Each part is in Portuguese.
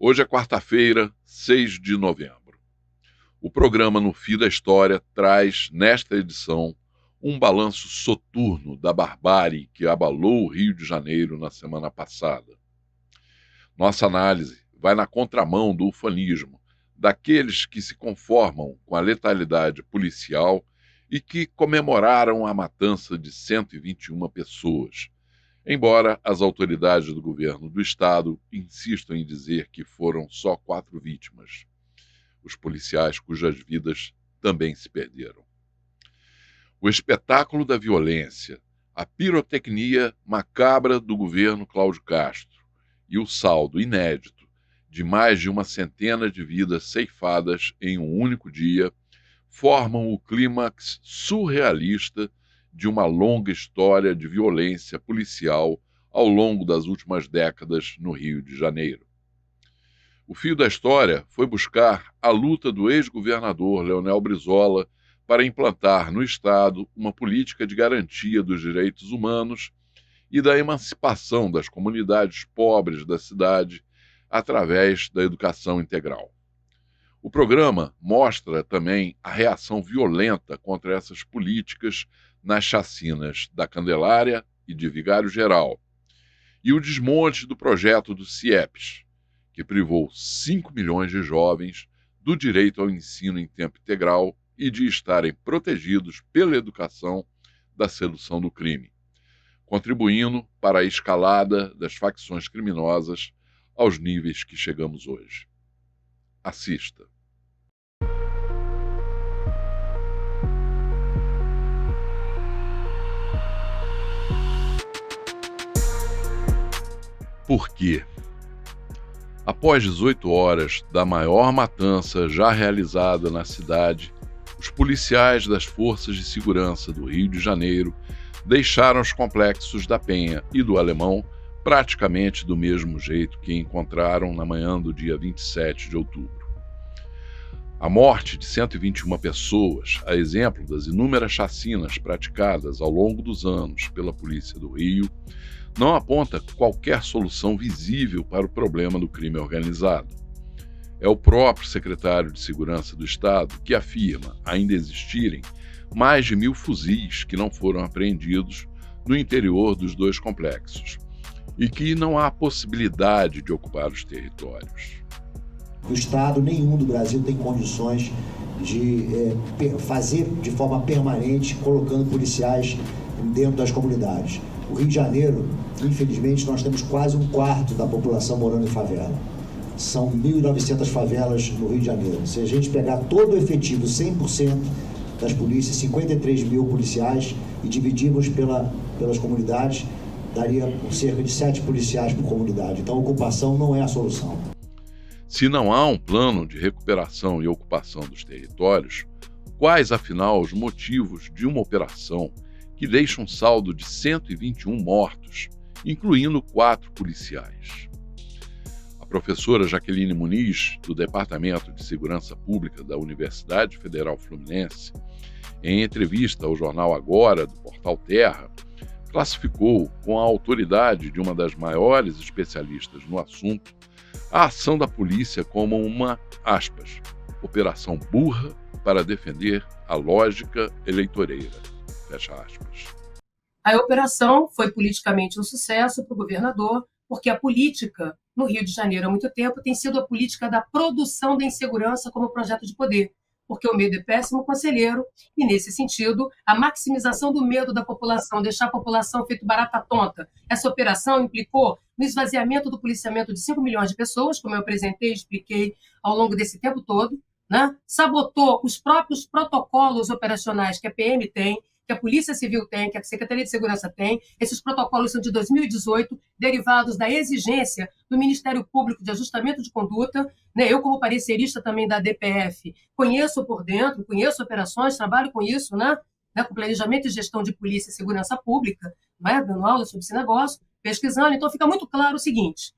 Hoje é quarta-feira, 6 de novembro. O programa No Fio da História traz, nesta edição, um balanço soturno da barbárie que abalou o Rio de Janeiro na semana passada. Nossa análise vai na contramão do ufanismo, daqueles que se conformam com a letalidade policial e que comemoraram a matança de 121 pessoas, embora as autoridades do governo do estado insistam em dizer que foram só 4 vítimas. Os policiais cujas vidas também se perderam. O espetáculo da violência, a pirotecnia macabra do governo Cláudio Castro e o saldo inédito de mais de uma centena de vidas ceifadas em um único dia formam o clímax surrealista de uma longa história de violência policial ao longo das últimas décadas no Rio de Janeiro. O fio da história foi buscar a luta do ex-governador Leonel Brizola para implantar no Estado uma política de garantia dos direitos humanos e da emancipação das comunidades pobres da cidade através da educação integral. O programa mostra também a reação violenta contra essas políticas nas chacinas da Candelária e de Vigário Geral, e o desmonte do projeto do CIEPS, que privou 5 milhões de jovens do direito ao ensino em tempo integral e de estarem protegidos pela educação da sedução do crime, contribuindo para a escalada das facções criminosas aos níveis que chegamos hoje. Assista. Por quê? Após 18 horas da maior matança já realizada na cidade, os policiais das Forças de Segurança do Rio de Janeiro deixaram os complexos da Penha e do Alemão praticamente do mesmo jeito que encontraram na manhã do dia 27 de outubro. A morte de 121 pessoas, a exemplo das inúmeras chacinas praticadas ao longo dos anos pela Polícia do Rio, não aponta qualquer solução visível para o problema do crime organizado. É o próprio secretário de Segurança do Estado que afirma ainda existirem mais de 1.000 fuzis que não foram apreendidos no interior dos 2 complexos e que não há possibilidade de ocupar os territórios. O Estado nenhum do Brasil tem condições de fazer de forma permanente, colocando policiais dentro das comunidades. O Rio de Janeiro, infelizmente, nós temos quase 1/4 da população morando em favela. São 1.900 favelas no Rio de Janeiro. Se a gente pegar todo o efetivo, 100% das polícias, 53 mil policiais, e dividirmos pelas comunidades, daria cerca de 7 policiais por comunidade. Então a ocupação não é a solução. Se não há um plano de recuperação e ocupação dos territórios, quais, afinal, os motivos de uma operação que deixa um saldo de 121 mortos, incluindo 4 policiais? A professora Jaqueline Muniz, do Departamento de Segurança Pública da Universidade Federal Fluminense, em entrevista ao jornal Agora, do portal Terra, classificou com a autoridade de uma das maiores especialistas no assunto a ação da polícia como uma, aspas, operação burra para defender a lógica eleitoreira, fecha aspas. A operação foi politicamente um sucesso para o governador, porque a política no Rio de Janeiro há muito tempo tem sido a política da produção da insegurança como projeto de poder, porque o medo é péssimo conselheiro e, nesse sentido, a maximização do medo da população, deixar a população feito barata tonta. Essa operação implicou no esvaziamento do policiamento de 5 milhões de pessoas, como eu apresentei e expliquei ao longo desse tempo todo, né? Sabotou os próprios protocolos operacionais que a PM tem, que a Polícia Civil tem, que a Secretaria de Segurança tem. Esses protocolos são de 2018, derivados da exigência do Ministério Público de Ajustamento de Conduta. Né? Eu, como parecerista também da DPF, conheço por dentro, conheço operações, trabalho com isso, né? Com planejamento e gestão de polícia e segurança pública, né? Dando aula sobre esse negócio, pesquisando. Então, fica muito claro o seguinte.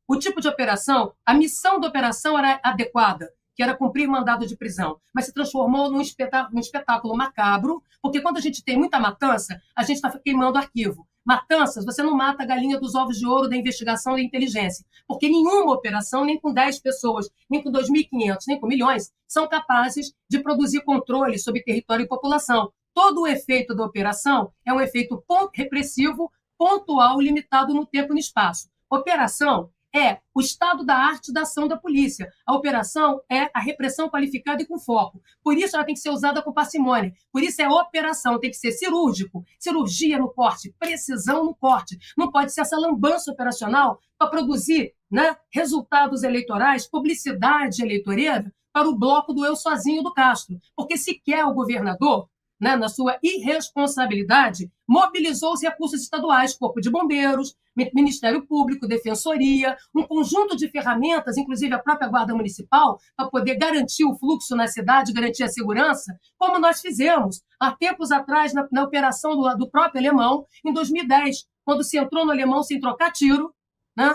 O tipo de operação, a missão da operação era adequada, que era cumprir mandado de prisão, mas se transformou num espetáculo macabro, porque quando a gente tem muita matança, a gente está queimando arquivo. Matanças, você não mata a galinha dos ovos de ouro da investigação da inteligência, porque nenhuma operação, nem com 10 pessoas, nem com 2.500, nem com milhões, são capazes de produzir controle sobre território e população. Todo o efeito da operação é um efeito repressivo, pontual, limitado no tempo e no espaço. Operação é o estado da arte da ação da polícia. A operação é a repressão qualificada e com foco. Por isso, ela tem que ser usada com parcimônia. Por isso, é operação, tem que ser cirúrgico. Cirurgia no corte, precisão no corte. Não pode ser essa lambança operacional para produzir, né, resultados eleitorais, publicidade eleitoreira para o bloco do eu sozinho do Castro. Porque sequer o governador, né, na sua irresponsabilidade, mobilizou os recursos estaduais, Corpo de Bombeiros, Ministério Público, Defensoria, um conjunto de ferramentas, inclusive a própria Guarda Municipal, para poder garantir o fluxo na cidade, garantir a segurança, como nós fizemos há tempos atrás na operação do próprio Alemão, em 2010, quando se entrou no Alemão sem trocar tiro, né?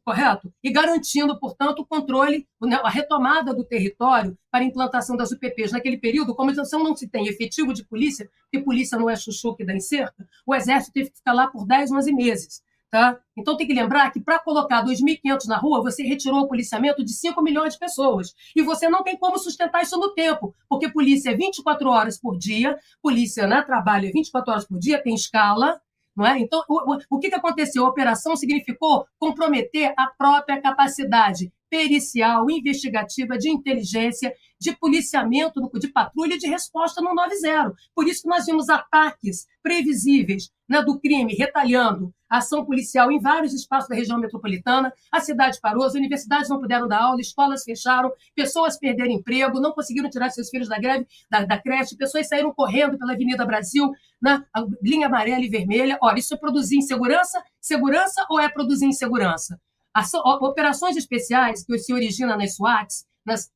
Correto? E garantindo, portanto, o controle, a retomada do território para a implantação das UPPs. Naquele período, como não se tem efetivo de polícia, porque polícia não é chuchu que dá em cerca, o Exército teve que ficar lá por 10, 11 meses. Tá? Então tem que lembrar que para colocar 2.500 na rua, você retirou o policiamento de 5 milhões de pessoas. E você não tem como sustentar isso no tempo, porque polícia é 24 horas por dia, polícia, né, trabalha 24 horas por dia, tem escala. Não é? Então, o que aconteceu? A operação significou comprometer a própria capacidade pericial, investigativa, de inteligência, de policiamento, de patrulha e de resposta no 90. Por isso que nós vimos ataques previsíveis, né, do crime retalhando a ação policial em vários espaços da região metropolitana. A cidade parou, as universidades não puderam dar aula, escolas fecharam, pessoas perderam emprego, não conseguiram tirar seus filhos da greve, da creche, pessoas saíram correndo pela Avenida Brasil, na linha amarela e vermelha. Olha, isso é produzir insegurança? Segurança ou é produzir insegurança? Operações especiais que se originam nas SWATs,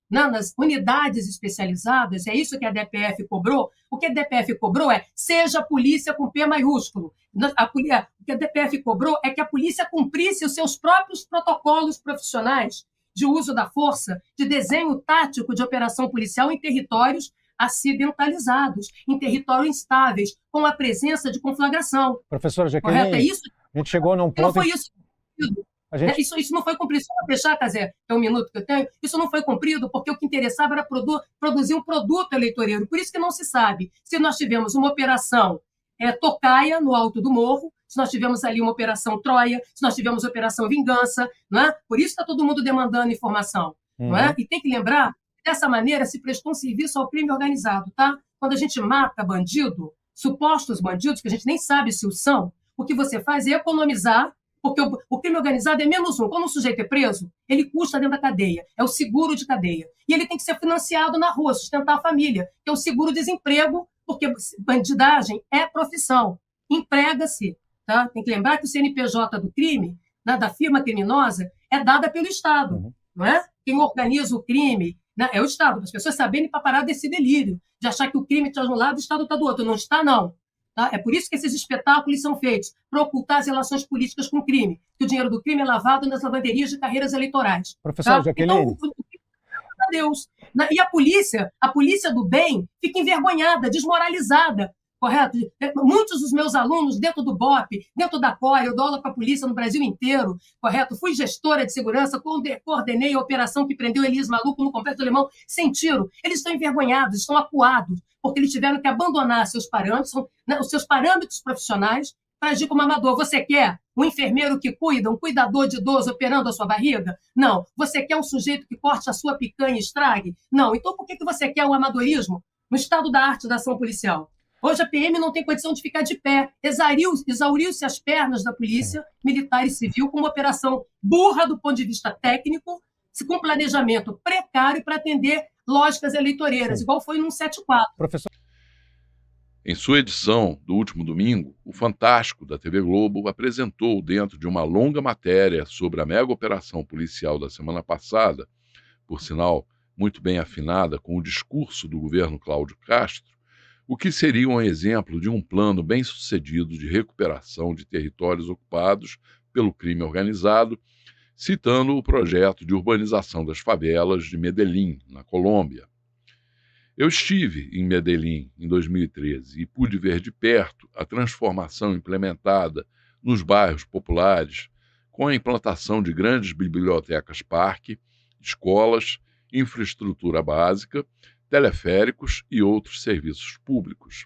nas unidades especializadas, é isso que a DPF cobrou. O que a DPF cobrou é seja polícia com P maiúsculo. O que a DPF cobrou é que a polícia cumprisse os seus próprios protocolos profissionais de uso da força, de desenho tático de operação policial em territórios acidentalizados, em territórios instáveis, com a presença de conflagração. Professora Jaqueline, correto? É isso? A gente chegou num ponto... Não foi isso. Isso não foi cumprido. Só para fechar, Cazé, é um minuto que eu tenho, isso não foi cumprido porque o que interessava era produzir um produto eleitoreiro. Por isso que não se sabe se nós tivemos uma operação Tocaia, no alto do morro, se nós tivemos ali uma operação Troia, se nós tivemos operação Vingança, não é? Por isso está todo mundo demandando informação. Não é? E tem que lembrar que dessa maneira se prestou um serviço ao crime organizado. Tá? Quando a gente mata bandido, supostos bandidos, que a gente nem sabe se o são, o que você faz é economizar, porque o crime organizado é -1. Quando um sujeito é preso, ele custa dentro da cadeia, é o seguro de cadeia. E ele tem que ser financiado na rua, sustentar a família, que é o seguro-desemprego, porque bandidagem é profissão, emprega-se. Tá? Tem que lembrar que o CNPJ do crime, né, da firma criminosa, é dada pelo Estado. Não é? Quem organiza o crime, né, é o Estado, para as pessoas saberem para parar desse delírio, de achar que o crime está de um lado e o Estado está do outro. Não está, não. Tá? É por isso que esses espetáculos são feitos, para ocultar as relações políticas com o crime, que o dinheiro do crime é lavado nas lavanderias de carreiras eleitorais. Professor tá? Jaqueline. Então, a Deus. E a polícia do bem fica envergonhada, desmoralizada, correto? Muitos dos meus alunos dentro do BOP, dentro da COI, eu dou aula para a polícia no Brasil inteiro, correto? Fui gestora de segurança, coordenei a operação que prendeu Elias Maluco no Complexo Alemão sem tiro. Eles estão envergonhados, estão acuados, porque eles tiveram que abandonar seus parâmetros, né, os seus parâmetros profissionais para agir como amador. Você quer um enfermeiro que cuida, um cuidador de idoso operando a sua barriga? Não. Você quer um sujeito que corte a sua picanha e estrague? Não. Então por que você quer um amadorismo no estado da arte da ação policial? Hoje a PM não tem condição de ficar de pé. Exauriu-se as pernas da polícia militar e civil com uma operação burra do ponto de vista técnico, com planejamento precário para atender lógicas eleitoreiras, igual foi no 174. Professor... Em sua edição do último domingo, o Fantástico da TV Globo apresentou, dentro de uma longa matéria sobre a mega operação policial da semana passada, por sinal muito bem afinada com o discurso do governo Cláudio Castro, o que seria um exemplo de um plano bem-sucedido de recuperação de territórios ocupados pelo crime organizado, citando o projeto de urbanização das favelas de Medellín, na Colômbia. Eu estive em Medellín em 2013 e pude ver de perto a transformação implementada nos bairros populares, com a implantação de grandes bibliotecas-parque, escolas, infraestrutura básica, teleféricos e outros serviços públicos.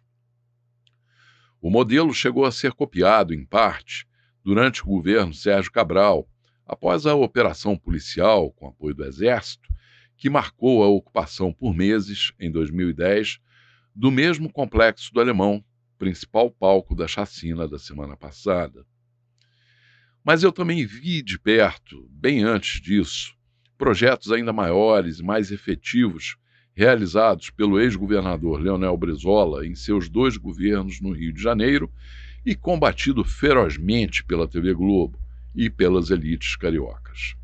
O modelo chegou a ser copiado, em parte, durante o governo Sérgio Cabral, após a operação policial, com apoio do Exército, que marcou a ocupação por meses, em 2010, do mesmo complexo do Alemão, principal palco da chacina da semana passada. Mas eu também vi de perto, bem antes disso, projetos ainda maiores e mais efetivos realizados pelo ex-governador Leonel Brizola em seus 2 governos no Rio de Janeiro e combatido ferozmente pela TV Globo e pelas elites cariocas.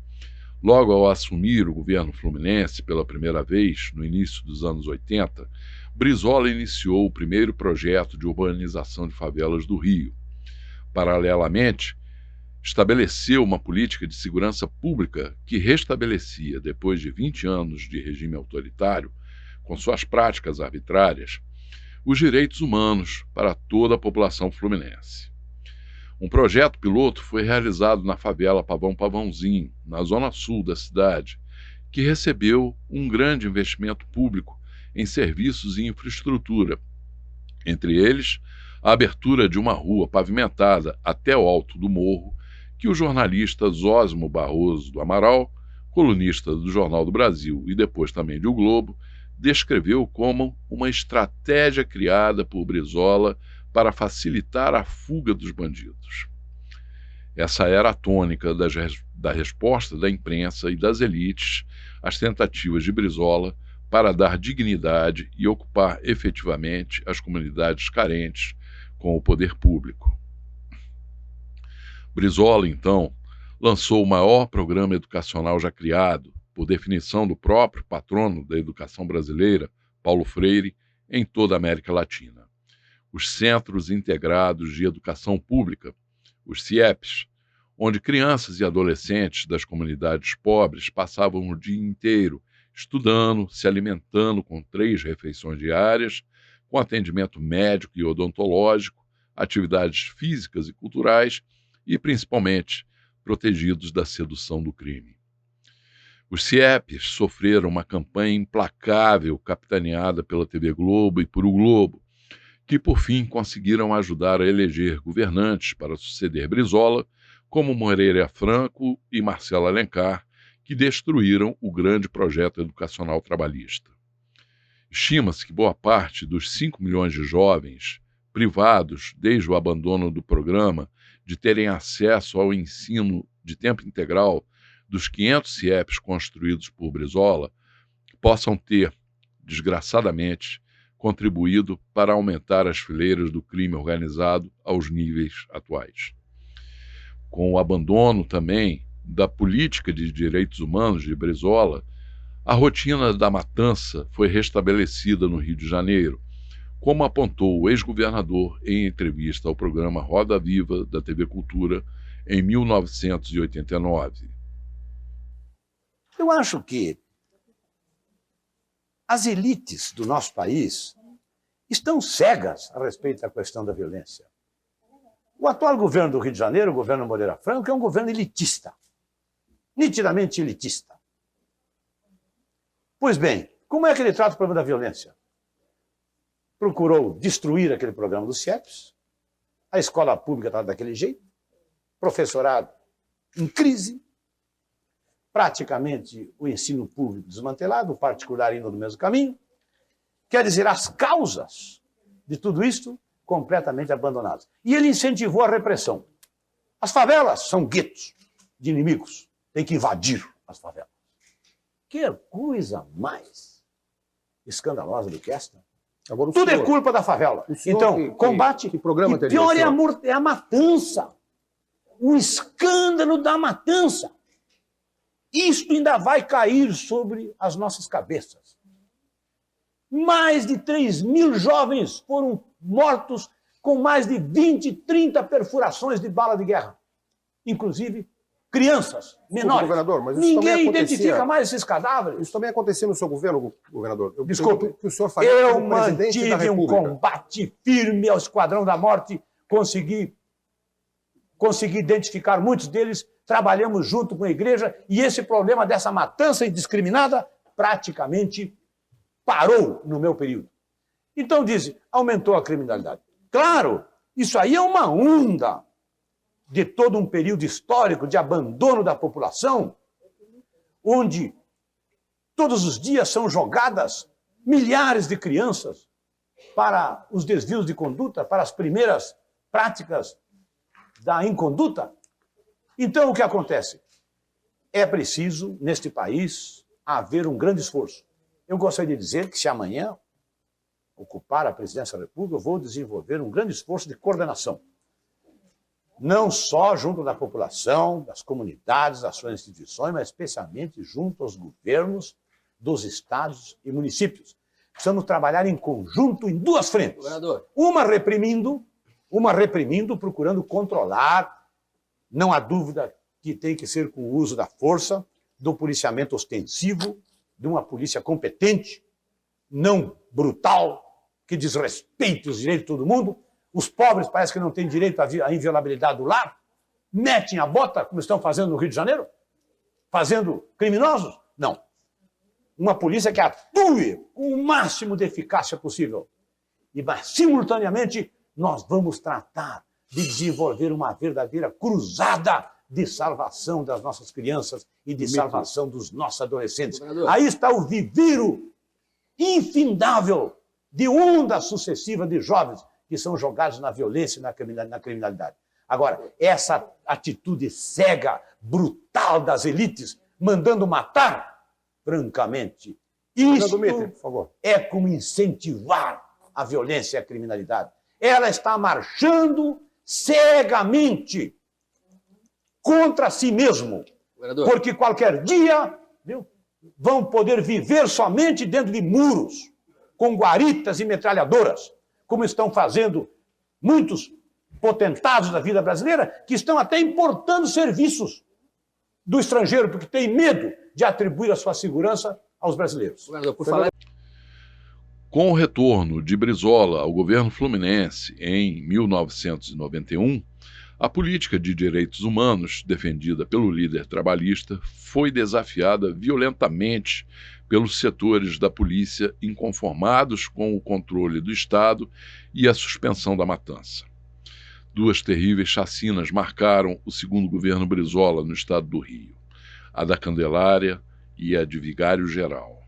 Logo ao assumir o governo fluminense pela primeira vez, no início dos anos 80, Brizola iniciou o primeiro projeto de urbanização de favelas do Rio. Paralelamente, estabeleceu uma política de segurança pública que restabelecia, depois de 20 anos de regime autoritário, com suas práticas arbitrárias, os direitos humanos para toda a população fluminense. Um projeto piloto foi realizado na favela Pavão Pavãozinho, na zona sul da cidade, que recebeu um grande investimento público em serviços e infraestrutura, entre eles a abertura de uma rua pavimentada até o alto do morro, que o jornalista Zósimo Barroso do Amaral, colunista do Jornal do Brasil e depois também do Globo, descreveu como uma estratégia criada por Brizola para facilitar a fuga dos bandidos. Essa era a tônica da resposta da imprensa e das elites às tentativas de Brizola para dar dignidade e ocupar efetivamente as comunidades carentes com o poder público. Brizola, então, lançou o maior programa educacional já criado, por definição do próprio patrono da educação brasileira, Paulo Freire, em toda a América Latina. Os Centros Integrados de Educação Pública, os CIEPs, onde crianças e adolescentes das comunidades pobres passavam o dia inteiro estudando, se alimentando com 3 refeições diárias, com atendimento médico e odontológico, atividades físicas e culturais e, principalmente, protegidos da sedução do crime. Os CIEPs sofreram uma campanha implacável capitaneada pela TV Globo e por o Globo, que por fim conseguiram ajudar a eleger governantes para suceder Brizola, como Moreira Franco e Marcelo Alencar, que destruíram o grande projeto educacional trabalhista. Estima-se que boa parte dos 5 milhões de jovens privados, desde o abandono do programa, de terem acesso ao ensino de tempo integral dos 500 CIEPs construídos por Brizola, possam ter, desgraçadamente, contribuído para aumentar as fileiras do crime organizado aos níveis atuais. Com o abandono também da política de direitos humanos de Brizola, a rotina da matança foi restabelecida no Rio de Janeiro, como apontou o ex-governador em entrevista ao programa Roda Viva da TV Cultura em 1989. Eu acho que as elites do nosso país estão cegas a respeito da questão da violência. O atual governo do Rio de Janeiro, o governo Moreira Franco, é um governo elitista, nitidamente elitista. Pois bem, como é que ele trata o problema da violência? Procurou destruir aquele programa do CIEPs, a escola pública está daquele jeito, professorado em crise, praticamente o ensino público desmantelado, o particular indo no mesmo caminho. Quer dizer, as causas de tudo isso completamente abandonadas. E ele incentivou a repressão. As favelas são guetos de inimigos, tem que invadir as favelas. Que coisa mais escandalosa do que esta? Agora, tudo senhor, é culpa da favela. Então, combate. Que programa teria? Pior é a matança. O escândalo da matança. Isto ainda vai cair sobre as nossas cabeças. Mais de 3.000 jovens foram mortos com mais de 20, 30 perfurações de bala de guerra. Inclusive crianças, menores. Governador, mas isso ninguém identifica mais esses cadáveres. Isso também acontecia no seu governo, governador. Desculpe, que o senhor faz eu mantive um combate firme ao Esquadrão da Morte, consegui consegui identificar muitos deles, trabalhamos junto com a igreja e esse problema dessa matança indiscriminada praticamente parou no meu período. Então dizem, aumentou a criminalidade. Claro, isso aí é uma onda de todo um período histórico de abandono da população, onde todos os dias são jogadas milhares de crianças para os desvios de conduta, para as primeiras práticas da inconduta. Então, o que acontece? É preciso, neste país, haver um grande esforço. Eu gostaria de dizer que se amanhã ocupar a presidência da República, eu vou desenvolver um grande esforço de coordenação. Não só junto da população, das comunidades, das suas instituições, mas especialmente junto aos governos dos estados e municípios. Precisamos trabalhar em conjunto em duas frentes. Governador. Uma reprimindo, procurando controlar. Não há dúvida que tem que ser com o uso da força, do policiamento ostensivo, de uma polícia competente, não brutal, que desrespeite os direitos de todo mundo. Os pobres parece que não têm direito à inviolabilidade do lar. Metem a bota, como estão fazendo no Rio de Janeiro? Fazendo criminosos? Não. Uma polícia que atue com o máximo de eficácia possível. Mas, simultaneamente, nós vamos tratar de desenvolver uma verdadeira cruzada de salvação das nossas crianças e de salvação dos nossos adolescentes. Aí está o viveiro infindável de ondas sucessivas de jovens que são jogados na violência e na criminalidade. Agora, essa atitude cega, brutal das elites, mandando matar, francamente, isso é como incentivar a violência e a criminalidade. Ela está marchando cegamente contra si mesmo, porque qualquer dia vão poder viver somente dentro de muros, com guaritas e metralhadoras, como estão fazendo muitos potentados da vida brasileira, que estão até importando serviços do estrangeiro, porque têm medo de atribuir a sua segurança aos brasileiros. Com o retorno de Brizola ao governo fluminense em 1991, a política de direitos humanos defendida pelo líder trabalhista foi desafiada violentamente pelos setores da polícia inconformados com o controle do Estado e a suspensão da matança. Duas terríveis chacinas marcaram o segundo governo Brizola no estado do Rio, a da Candelária e a de Vigário Geral.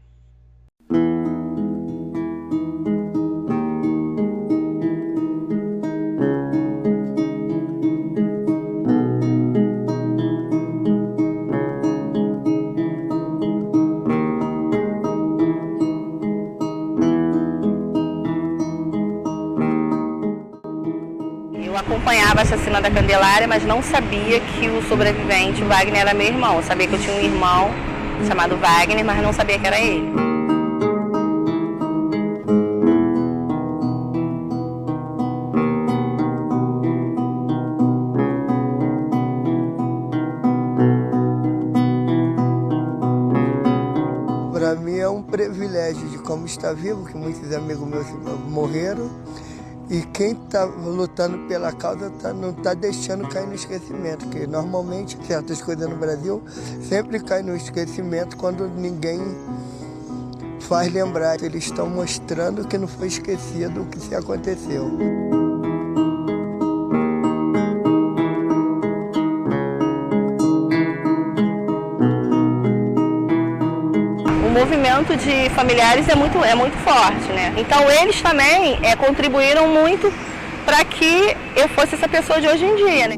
Acompanhava a chacina da Candelária, mas não sabia que o sobrevivente, Wagner, era meu irmão. Eu sabia que eu tinha um irmão chamado Wagner, mas não sabia que era ele. Para mim é um privilégio de como estar vivo, que muitos amigos meus morreram. E quem está lutando pela causa não está deixando cair no esquecimento, porque normalmente certas coisas no Brasil sempre caem no esquecimento quando ninguém faz lembrar. Eles estão mostrando que não foi esquecido o que se aconteceu. O movimento de familiares é muito forte, né? Então eles também contribuíram muito para que eu fosse essa pessoa de hoje em dia, né?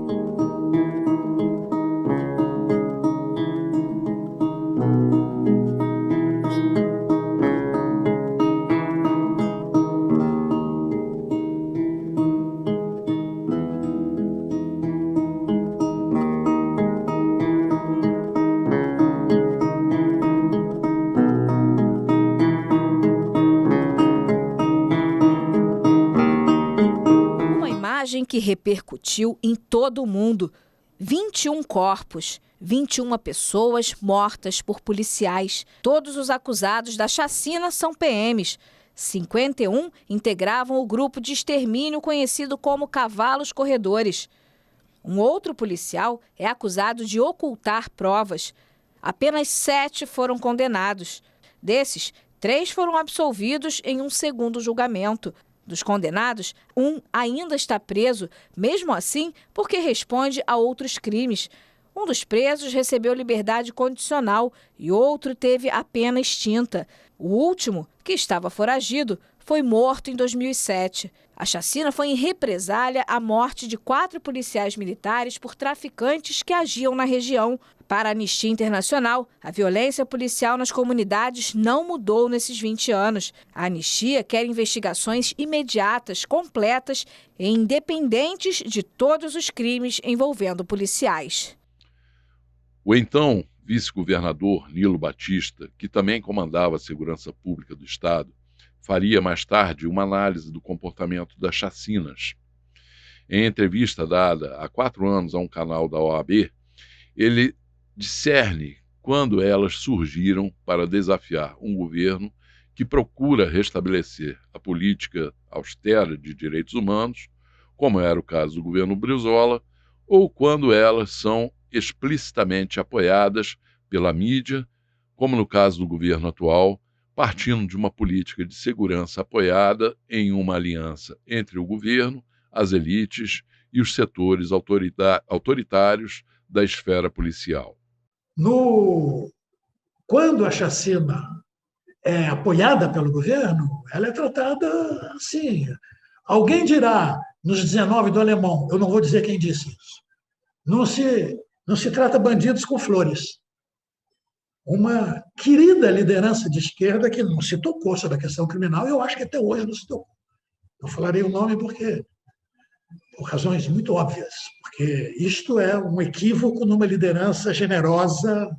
Que repercutiu em todo o mundo. 21 corpos, 21 pessoas mortas por policiais. Todos os acusados da chacina são PMs. 51 integravam o grupo de extermínio conhecido como Cavalos Corredores. Um outro policial é acusado de ocultar provas. Apenas 7 foram condenados. Desses, 3 foram absolvidos em um segundo julgamento. Dos condenados, um ainda está preso, mesmo assim porque responde a outros crimes. Um dos presos recebeu liberdade condicional e outro teve a pena extinta. O último, que estava foragido, foi morto em 2007. A chacina foi em represália à morte de 4 policiais militares por traficantes que agiam na região. Para a Anistia Internacional, a violência policial nas comunidades não mudou nesses 20 anos. A Anistia quer investigações imediatas, completas e independentes de todos os crimes envolvendo policiais. O então vice-governador Nilo Batista, que também comandava a segurança pública do Estado, faria mais tarde uma análise do comportamento das chacinas. Em entrevista dada há 4 anos a um canal da OAB, ele discerne quando elas surgiram para desafiar um governo que procura restabelecer a política austera de direitos humanos, como era o caso do governo Brizola, ou quando elas são explicitamente apoiadas pela mídia, como no caso do governo atual, partindo de uma política de segurança apoiada em uma aliança entre o governo, as elites e os setores autoritários da esfera policial. Quando a chacina é apoiada pelo governo, ela é tratada assim. Alguém dirá, nos 19 do Alemão, eu não vou dizer quem disse isso, não se trata bandidos com flores. Uma querida liderança de esquerda que não se tocou sobre a questão criminal, eu acho que até hoje não se tocou. Eu falarei o nome por razões muito óbvias, porque isto é um equívoco numa liderança generosa,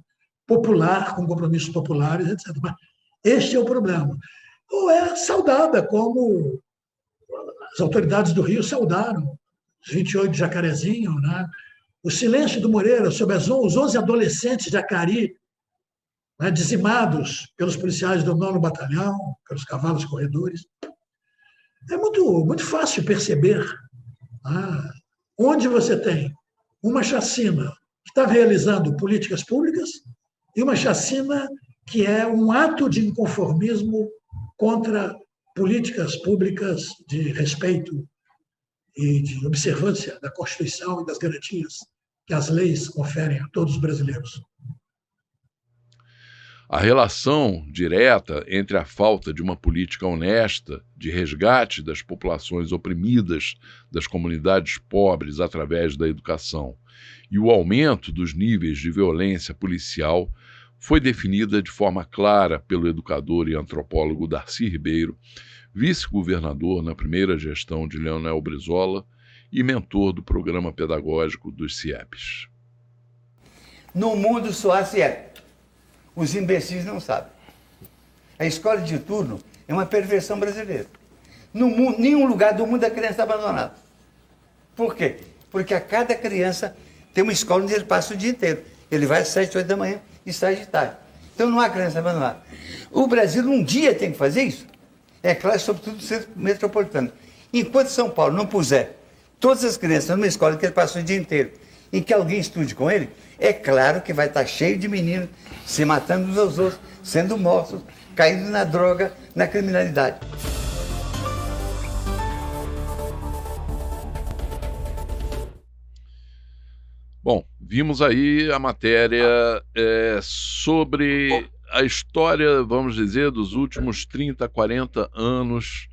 popular, com compromissos populares, etc. Mas este é o problema. Ou é saudada, como as autoridades do Rio saudaram, os 28 de Jacarezinho, né? O silêncio do Moreira sobre os 11 adolescentes de Acari, né, dizimados pelos policiais do 9º Batalhão, pelos cavalos corredores. É muito fácil perceber onde você tem uma chacina que está realizando políticas públicas e uma chacina que é um ato de inconformismo contra políticas públicas de respeito e de observância da Constituição e das garantias que as leis conferem a todos os brasileiros. A relação direta entre a falta de uma política honesta de resgate das populações oprimidas das comunidades pobres através da educação e o aumento dos níveis de violência policial foi definida de forma clara pelo educador e antropólogo Darcy Ribeiro, vice-governador na primeira gestão de Leonel Brizola e mentor do programa pedagógico dos CIEPs. No mundo só há CIEP. Os imbecis não sabem. A escola de turno é uma perversão brasileira. Nenhum lugar do mundo a criança está abandonada. Por quê? Porque a cada criança tem uma escola onde ele passa o dia inteiro. Ele vai às 7, 8 da manhã e sai de tarde. Então não há criança abandonada. O Brasil um dia tem que fazer isso. É claro, sobretudo no centro metropolitano. Enquanto São Paulo não puser todas as crianças numa escola que ele passa o dia inteiro, em que alguém estude com ele, é claro que vai estar cheio de meninos se matando uns aos outros, sendo mortos, caindo na droga, na criminalidade. Bom, vimos aí a matéria sobre a história, vamos dizer, dos últimos 30, 40 anos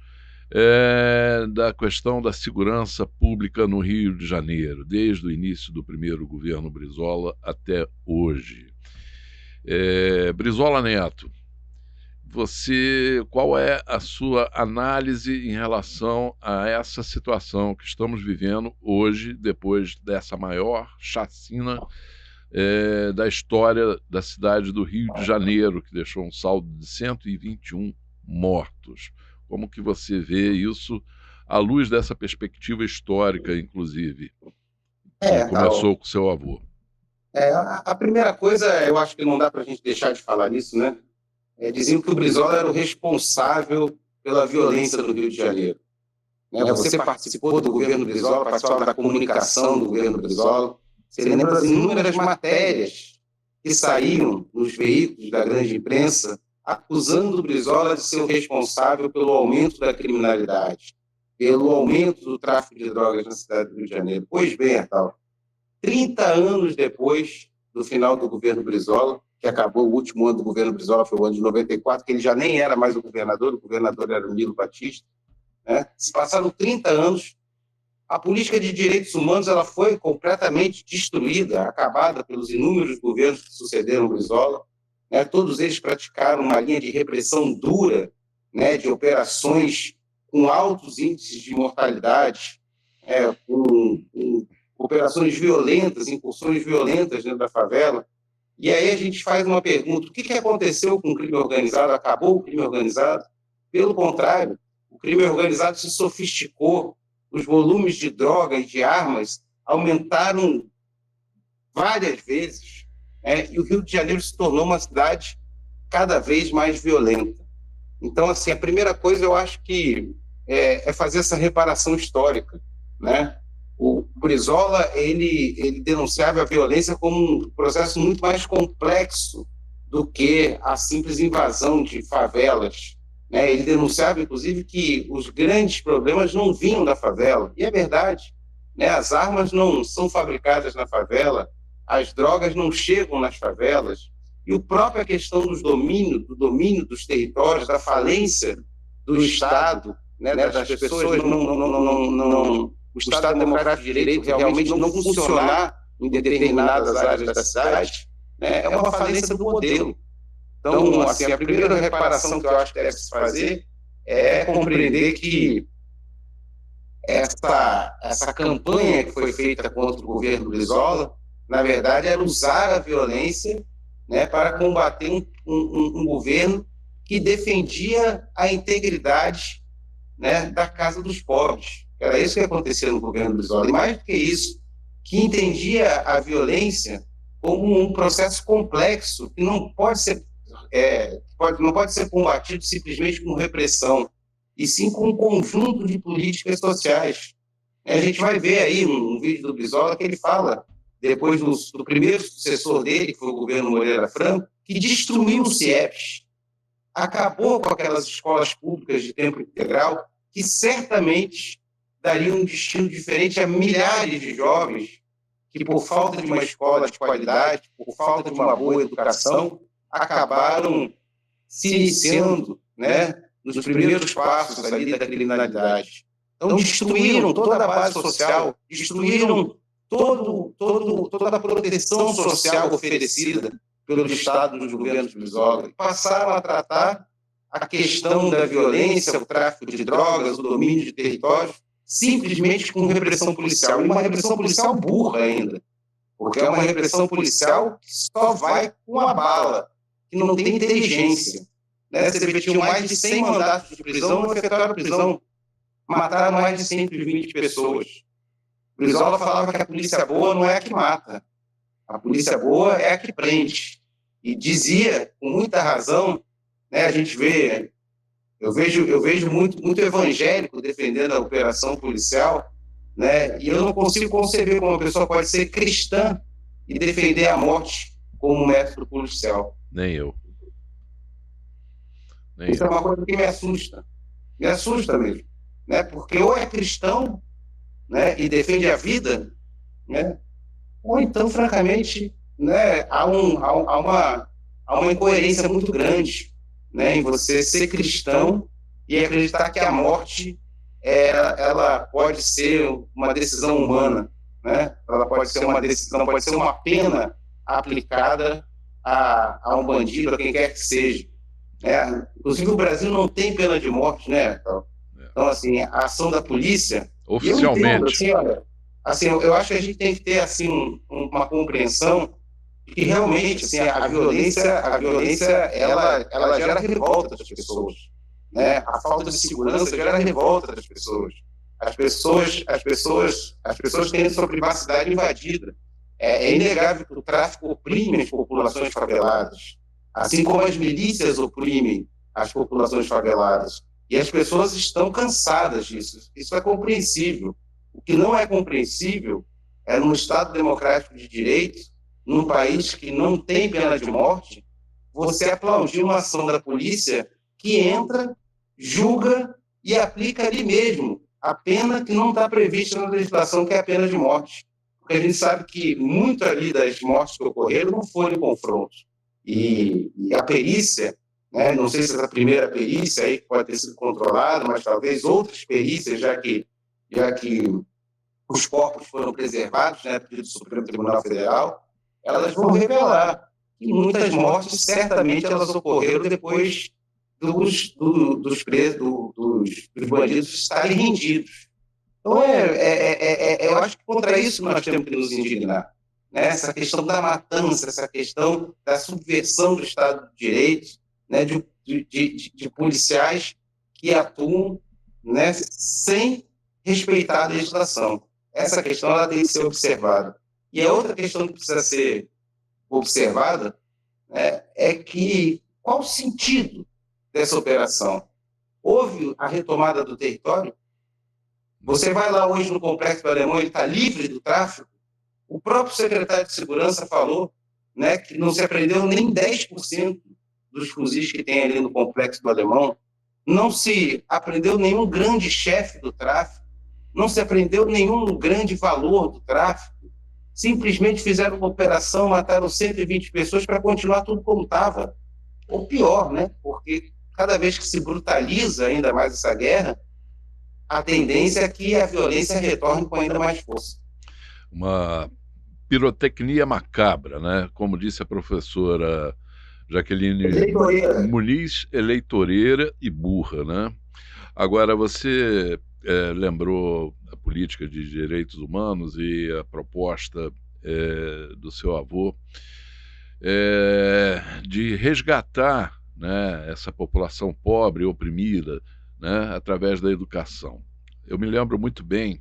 da questão da segurança pública no Rio de Janeiro, desde o início do primeiro governo Brizola até hoje. Brizola Neto, qual é a sua análise em relação a essa situação que estamos vivendo hoje, depois dessa maior chacina da história da cidade do Rio de Janeiro, que deixou um saldo de 121 mortos? Como que você vê isso à luz dessa perspectiva histórica, inclusive, que começou com seu avô? A primeira coisa, eu acho que não dá para a gente deixar de falar nisso, né? Diziam que o Brizola era o responsável pela violência do Rio de Janeiro. né? Você participou do governo Brizola, participava da comunicação do governo Brizola. Você lembra das inúmeras matérias que saíam nos veículos da grande imprensa acusando o Brizola de ser o responsável pelo aumento da criminalidade, pelo aumento do tráfico de drogas na cidade do Rio de Janeiro. Pois bem, Artal, 30 anos depois do final do governo Brizola, que acabou o último ano do governo Brizola, foi o ano de 94, que ele já nem era mais o governador era o Nilo Batista, né? Se passaram 30 anos, a política de direitos humanos ela foi completamente destruída, acabada pelos inúmeros governos que sucederam o Brizola, né? Todos eles praticaram uma linha de repressão dura, né? De operações com altos índices de mortalidade, com operações violentas, incursões violentas dentro da favela. E aí a gente faz uma pergunta: o que aconteceu com o crime organizado? Acabou o crime organizado? Pelo contrário, o crime organizado se sofisticou, os volumes de droga e de armas aumentaram várias vezes, né? E o Rio de Janeiro se tornou uma cidade cada vez mais violenta. Então, assim, a primeira coisa eu acho que é fazer essa reparação histórica, né? O Brizola, ele denunciava a violência como um processo muito mais complexo do que a simples invasão de favelas, né? Ele denunciava, inclusive, que os grandes problemas não vinham da favela, e é verdade, né? As armas não são fabricadas na favela, as drogas não chegam nas favelas, e a própria questão do domínio dos territórios, da falência do Estado, né? Das pessoas o Estado Democrático de Direito realmente não funcionar em determinadas áreas da cidade, né, é uma falência do modelo. Então, assim, a primeira reparação que eu acho que deve se fazer é compreender que essa campanha que foi feita contra o governo Brizola, na verdade, era usar a violência, né, para combater um governo que defendia a integridade, né, da casa dos pobres. Era isso que acontecia no governo Brizola. E mais do que isso, que entendia a violência como um processo complexo que não pode ser combatido simplesmente com repressão, e sim com um conjunto de políticas sociais. A gente vai ver aí um vídeo do Brizola que ele fala, depois do primeiro sucessor dele, que foi o governo Moreira Franco, que destruiu o CIEPS, acabou com aquelas escolas públicas de tempo integral, que certamente daria um destino diferente a milhares de jovens que, por falta de uma escola de qualidade, por falta de uma boa educação, acabaram se iniciando, né, nos primeiros passos ali da criminalidade. Então, destruíram toda a base social, destruíram toda a proteção social oferecida pelo Estado dos governos Brizola, e passaram a tratar a questão da violência, o tráfico de drogas, o domínio de territórios, simplesmente com repressão policial, e uma repressão policial burra ainda, porque é uma repressão policial que só vai com a bala, que não tem inteligência, né? Você repetiu mais de 100 mandatos de prisão, não efetuaram prisão, mataram mais de 120 pessoas. Brizola falava que a polícia boa não é a que mata, a polícia boa é a que prende, e dizia com muita razão, né? A gente vê, eu vejo muito evangélico defendendo a operação policial, né? E eu não consigo conceber como uma pessoa pode ser cristã e defender a morte como método policial. Nem eu. Isso é uma coisa que me assusta mesmo, né? Porque ou é cristão, né, e defende a vida, né? Ou então, francamente, né, há uma incoerência muito grande, né, em você ser cristão e acreditar que a morte ela pode ser uma decisão humana, né? Ela pode ser uma decisão, pode ser uma pena aplicada a um bandido, a quem quer que seja, né? Inclusive o Brasil não tem pena de morte, né? Então, assim, a ação da polícia oficialmente, eu acho que a gente tem que ter assim uma compreensão de que realmente assim, a violência ela gera revolta das pessoas, né? A falta de segurança gera revolta das pessoas. As pessoas têm sua privacidade invadida. É inegável que o tráfico oprime as populações faveladas, assim como as milícias oprimem as populações faveladas. E as pessoas estão cansadas disso. Isso é compreensível. O que não é compreensível é, num Estado democrático de direito, num país que não tem pena de morte, você aplaudir uma ação da polícia que entra, julga e aplica ali mesmo a pena que não está prevista na legislação, que é a pena de morte. Porque a gente sabe que muito ali das mortes que ocorreram não foram em confronto. E a perícia, né, não sei se essa primeira perícia aí pode ter sido controlada, mas talvez outras perícias, já que os corpos foram preservados, né, pelo Supremo Tribunal Federal, elas vão revelar que muitas mortes, certamente, elas ocorreram depois dos bandidos estarem rendidos. Então, eu acho que contra isso nós temos que nos indignar. Né? Essa questão da matança, essa questão da subversão do Estado de Direito, né? de policiais que atuam, né? Sem respeitar a legislação. Essa questão ela tem que ser observada. E a outra questão que precisa ser observada, né, é que qual o sentido dessa operação? Houve a retomada do território? Você vai lá hoje no Complexo do Alemão, ele está livre do tráfico? O próprio secretário de Segurança falou, né, que não se apreendeu nem 10% dos fuzis que tem ali no Complexo do Alemão, não se apreendeu nenhum grande chefe do tráfico, não se apreendeu nenhum grande valor do tráfico, simplesmente fizeram uma operação, mataram 120 pessoas para continuar tudo como estava. Ou pior, né? Porque cada vez que se brutaliza ainda mais essa guerra, a tendência é que a violência retorne com ainda mais força. Uma pirotecnia macabra, né? Como disse a professora Jaqueline Muniz, eleitoreira e burra, né? Agora, você lembrou a política de direitos humanos e a proposta do seu avô de resgatar, né, essa população pobre e oprimida, né, através da educação. Eu me lembro muito bem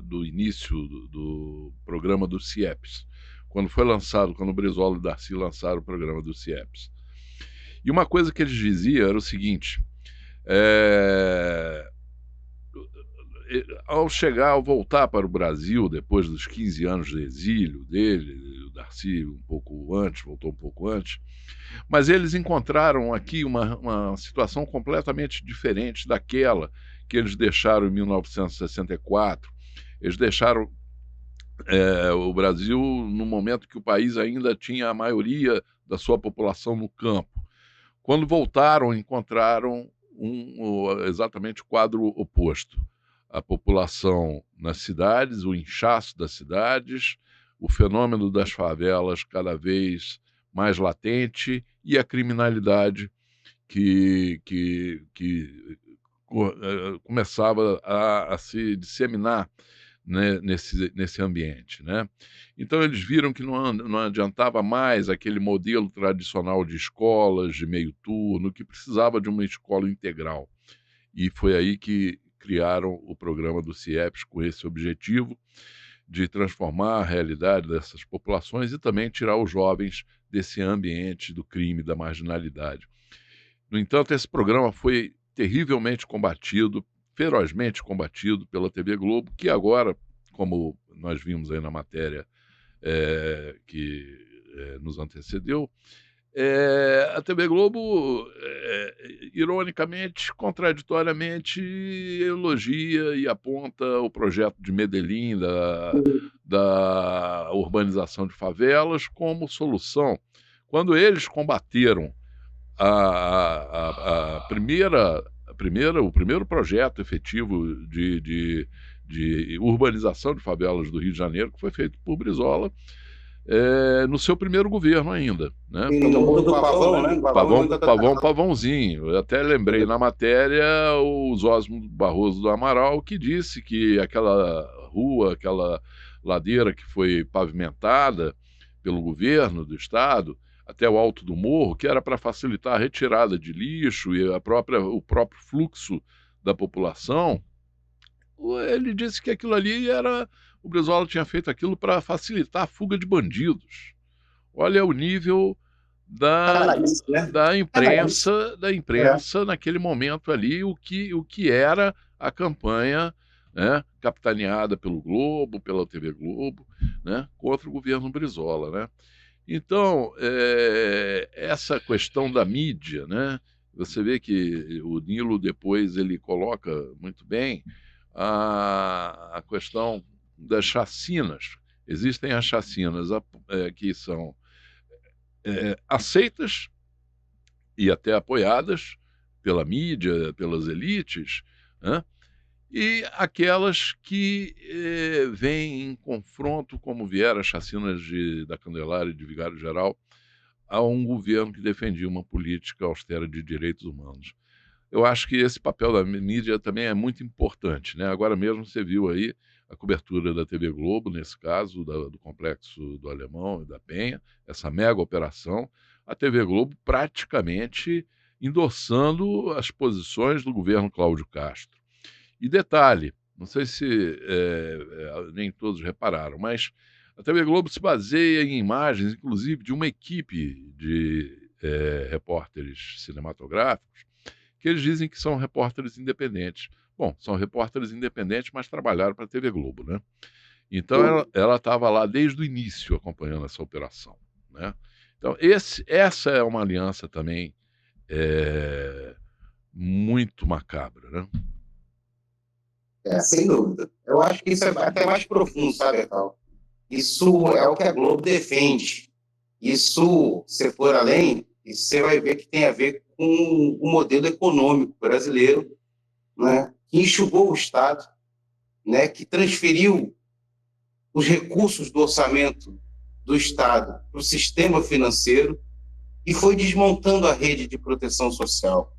do início do programa do CIEPS, quando o Brizola e o Darcy lançaram o programa do CIEPS. E uma coisa que eles diziam era o seguinte: ao voltar para o Brasil, depois dos 15 anos de exílio dele, o Darcy voltou um pouco antes, mas eles encontraram aqui uma situação completamente diferente daquela que eles deixaram em 1964. Eles deixaram o Brasil no momento que o país ainda tinha a maioria da sua população no campo. Quando voltaram, encontraram exatamente o quadro oposto. A população nas cidades, o inchaço das cidades, o fenômeno das favelas cada vez mais latente e a criminalidade que começava a se disseminar, né, nesse ambiente, né? Então eles viram que não adiantava mais aquele modelo tradicional de escolas de meio turno, que precisava de uma escola integral. E foi aí que criaram o programa do CIEPS com esse objetivo de transformar a realidade dessas populações e também tirar os jovens desse ambiente do crime, da marginalidade. No entanto, esse programa foi terrivelmente combatido, ferozmente combatido pela TV Globo, que agora, como nós vimos aí na matéria que nos antecedeu, a TV Globo, ironicamente, contraditoriamente, elogia e aponta o projeto de Medellín, da urbanização de favelas, como solução. Quando eles combateram o primeiro projeto efetivo de urbanização de favelas do Rio de Janeiro, que foi feito por Brizola, no seu primeiro governo ainda, né? No do Pavão, né? Pavãozinho. Eu até lembrei na matéria o Zósimo Barroso do Amaral, que disse que aquela rua, aquela ladeira que foi pavimentada pelo governo do estado até o alto do morro, que era para facilitar a retirada de lixo e o próprio fluxo da população, ele disse que aquilo ali o Brizola tinha feito aquilo para facilitar a fuga de bandidos. Olha o nível da imprensa naquele momento ali, o que era a campanha, né, capitaneada pelo Globo, pela TV Globo, né, contra o governo Brizola, né? Então, essa questão da mídia, né, você vê que o Nilo depois ele coloca muito bem a questão das chacinas. Existem as chacinas que são aceitas e até apoiadas pela mídia, pelas elites, né? E aquelas que vêm em confronto, como vieram as chacinas da Candelária e de Vigário Geral, a um governo que defendia uma política austera de direitos humanos. Eu acho que esse papel da mídia também é muito importante, né? Agora mesmo você viu aí a cobertura da TV Globo, nesse caso, do Complexo do Alemão e da Penha, essa mega operação, a TV Globo praticamente endossando as posições do governo Cláudio Castro. E detalhe, não sei se nem todos repararam, mas a TV Globo se baseia em imagens, inclusive, de uma equipe de repórteres cinematográficos, que eles dizem que são repórteres independentes. Bom, são repórteres independentes, mas trabalharam para a TV Globo, né? Então, ela estava lá desde o início acompanhando essa operação, né? Então, essa é uma aliança também muito macabra, né? Sem dúvida. Eu acho que isso é até mais profundo, sabe, Etal? Isso é o que a Globo defende. Isso, se for além, você vai ver que tem a ver com o modelo econômico brasileiro, né, que enxugou o Estado, né, que transferiu os recursos do orçamento do Estado para o sistema financeiro e foi desmontando a rede de proteção social.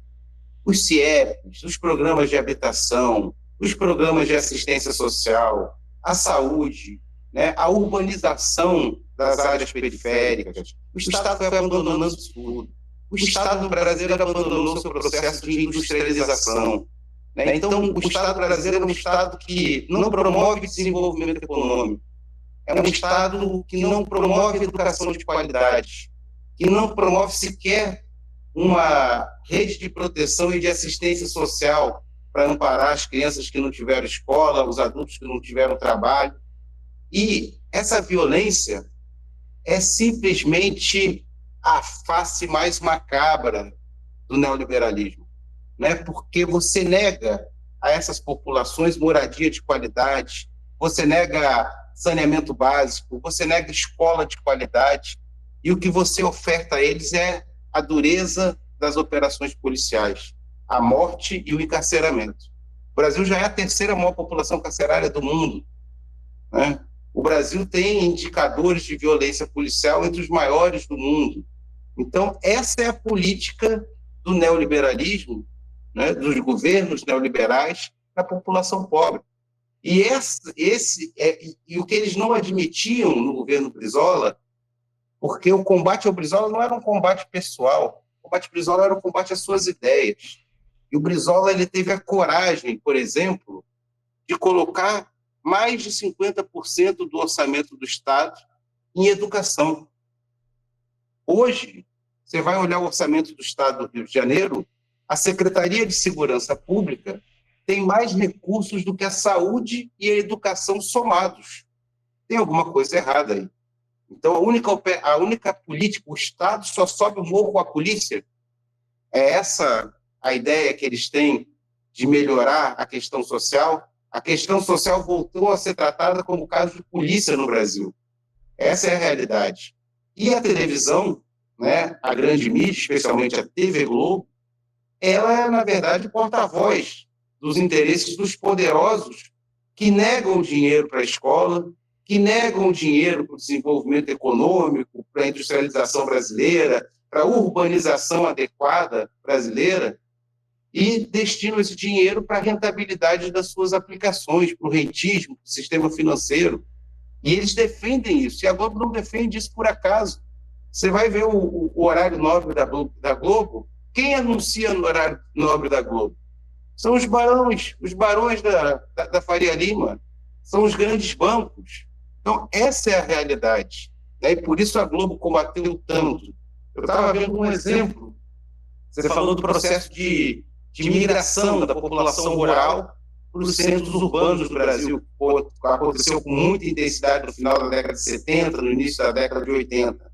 Os CIEPs, os programas de habitação, os programas de assistência social, a saúde, né, a urbanização das áreas periféricas. O Estado foi abandonando isso tudo. O Estado brasileiro abandonou seu processo de industrialização. Né? Então, o Estado brasileiro é um Estado que não promove desenvolvimento econômico. É um Estado que não promove educação de qualidade, que não promove sequer uma rede de proteção e de assistência social para amparar as crianças que não tiveram escola, os adultos que não tiveram trabalho. E essa violência é simplesmente a face mais macabra do neoliberalismo, né? Porque você nega a essas populações moradia de qualidade, você nega saneamento básico, você nega escola de qualidade, e o que você oferta a eles é a dureza das operações policiais, a morte e o encarceramento. O Brasil já é a terceira maior população carcerária do mundo, né? O Brasil tem indicadores de violência policial entre os maiores do mundo. Então, essa é a política do neoliberalismo, né, dos governos neoliberais na população pobre. E, o que eles não admitiam no governo Brizola, porque o combate ao Brizola não era um combate pessoal, o combate ao Brizola era um combate às suas ideias. E o Brizola ele teve a coragem, por exemplo, de colocar mais de 50% do orçamento do Estado em educação. Hoje, você vai olhar o orçamento do Estado do Rio de Janeiro, a Secretaria de Segurança Pública tem mais recursos do que a saúde e a educação somados. Tem alguma coisa errada aí. Então, a única política, o Estado só sobe o morro com a polícia. É essa a ideia que eles têm de melhorar a questão social? A questão social voltou a ser tratada como caso de polícia no Brasil. Essa é a realidade. E a televisão, né, a grande mídia, especialmente a TV Globo, ela é, na verdade, porta-voz dos interesses dos poderosos que negam dinheiro para a escola, que negam dinheiro para o desenvolvimento econômico, para a industrialização brasileira, para a urbanização adequada brasileira, e destinam esse dinheiro para a rentabilidade das suas aplicações, para o rentismo, para o sistema financeiro. E eles defendem isso. E a Globo não defende isso por acaso. Você vai ver o horário nobre da Globo. Quem anuncia no horário nobre da Globo? São os barões da Faria Lima, são os grandes bancos. Então, essa é a realidade, né? E por isso a Globo combateu tanto. Eu estava vendo um exemplo. Você falou do processo de migração da população rural para os centros urbanos do Brasil, que aconteceu com muita intensidade no final da década de 70, no início da década de 80.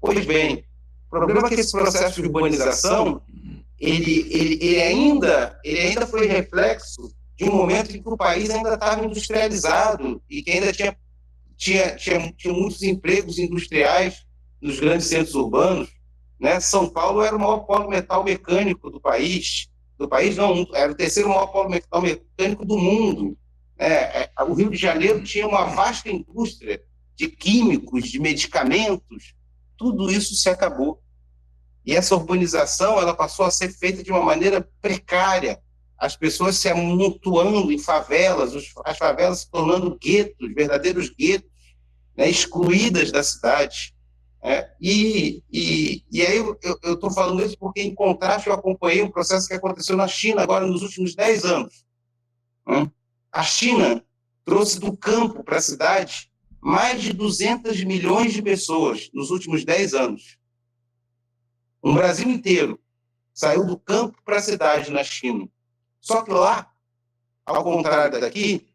Pois bem, o problema é que esse processo de urbanização ele ainda foi reflexo de um momento em que o país ainda estava industrializado e que ainda tinha muitos empregos industriais nos grandes centros urbanos, né? São Paulo era o maior polo metal mecânico do país não, era o terceiro maior polo metal mecânico do mundo. O Rio de Janeiro tinha uma vasta indústria de químicos, de medicamentos, tudo isso se acabou. E essa urbanização ela passou a ser feita de uma maneira precária, as pessoas se amontoando em favelas, as favelas se tornando guetos, verdadeiros guetos, né, excluídas da cidade. E aí eu estou falando isso porque, em contraste, eu acompanhei um processo que aconteceu na China agora nos últimos 10 anos. A China trouxe do campo para a cidade mais de 200 milhões de pessoas nos últimos 10 anos. O Brasil inteiro saiu do campo para a cidade na China. Só que lá, ao contrário daqui,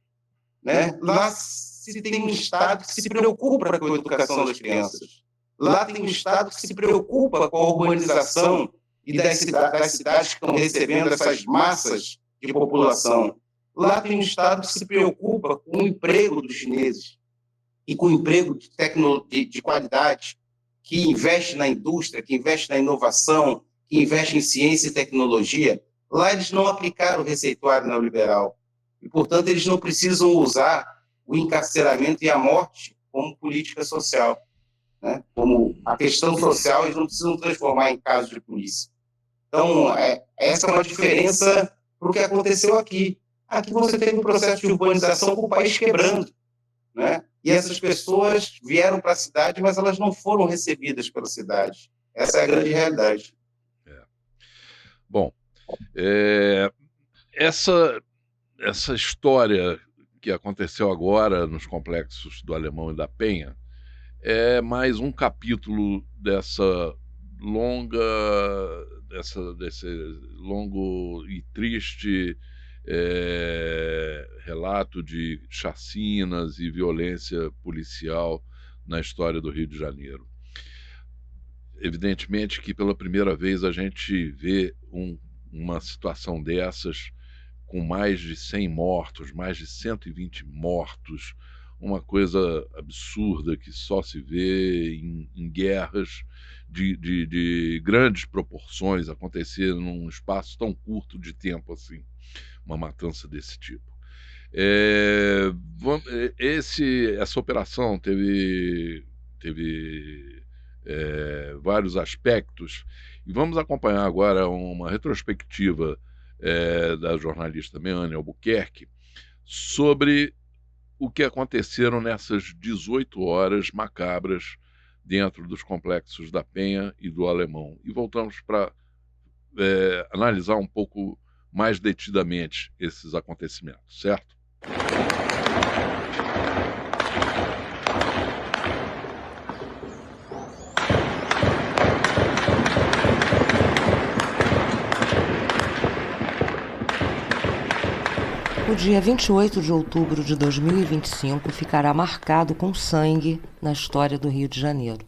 né, lá se tem um Estado que se preocupa com a educação das crianças. Lá tem um Estado que se preocupa com a urbanização e das cidades que estão recebendo essas massas de população. Lá tem um Estado que se preocupa com o emprego dos chineses e com o emprego de qualidade, que investe na indústria, que investe na inovação, que investe em ciência e tecnologia. Lá eles não aplicaram o receituário neoliberal e, portanto, eles não precisam usar o encarceramento e a morte como política social, né? Como a questão social, eles não precisam transformar em caso de polícia. Então, essa é uma diferença para o que aconteceu aqui. Aqui você teve um processo de urbanização com o país quebrando, né? E essas pessoas vieram para a cidade, mas elas não foram recebidas pela cidade. Essa é a grande realidade. Bom, essa história que aconteceu agora nos complexos do Alemão e da Penha é mais um capítulo desse longo e triste relato de chacinas e violência policial na história do Rio de Janeiro. Evidentemente que pela primeira vez a gente vê uma situação dessas com mais de 100 mortos, mais de 120 mortos, uma coisa absurda que só se vê em guerras de grandes proporções acontecer num espaço tão curto de tempo assim, uma matança desse tipo. Essa operação teve vários aspectos e vamos acompanhar agora uma retrospectiva da jornalista Meane Albuquerque sobre o que aconteceram nessas 18 horas macabras dentro dos complexos da Penha e do Alemão. E voltamos para analisar um pouco mais detidamente esses acontecimentos, certo? O dia 28 de outubro de 2025 ficará marcado com sangue na história do Rio de Janeiro.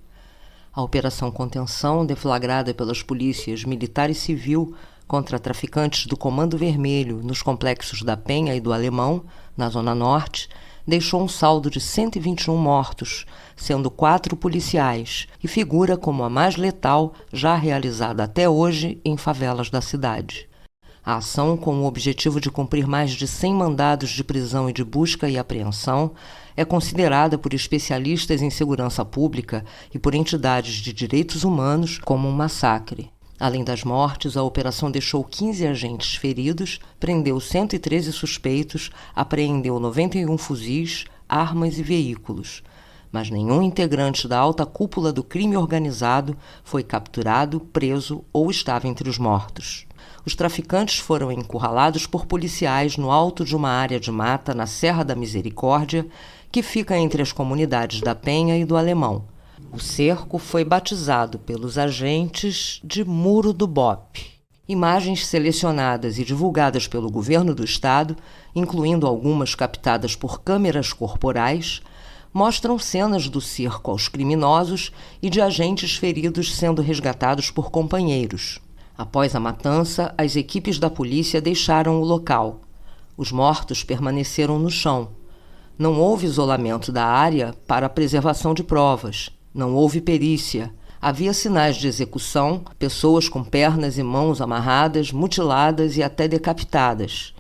A Operação Contenção, deflagrada pelas polícias militar e civil contra traficantes do Comando Vermelho nos complexos da Penha e do Alemão, na Zona Norte, deixou um saldo de 121 mortos, sendo 4 policiais, e figura como a mais letal já realizada até hoje em favelas da cidade. A ação, com o objetivo de cumprir mais de 100 mandados de prisão e de busca e apreensão, é considerada por especialistas em segurança pública e por entidades de direitos humanos como um massacre. Além das mortes, a operação deixou 15 agentes feridos, prendeu 113 suspeitos, apreendeu 91 fuzis, armas e veículos. Mas nenhum integrante da alta cúpula do crime organizado foi capturado, preso ou estava entre os mortos. Os traficantes foram encurralados por policiais no alto de uma área de mata na Serra da Misericórdia, que fica entre as comunidades da Penha e do Alemão. O cerco foi batizado pelos agentes de Muro do BOPE. Imagens selecionadas e divulgadas pelo governo do estado, incluindo algumas captadas por câmeras corporais, mostram cenas do cerco aos criminosos e de agentes feridos sendo resgatados por companheiros. Após a matança, as equipes da polícia deixaram o local. Os mortos permaneceram no chão. Não houve isolamento da área para a preservação de provas. Não houve perícia. Havia sinais de execução, pessoas com pernas e mãos amarradas, mutiladas e até decapitadas.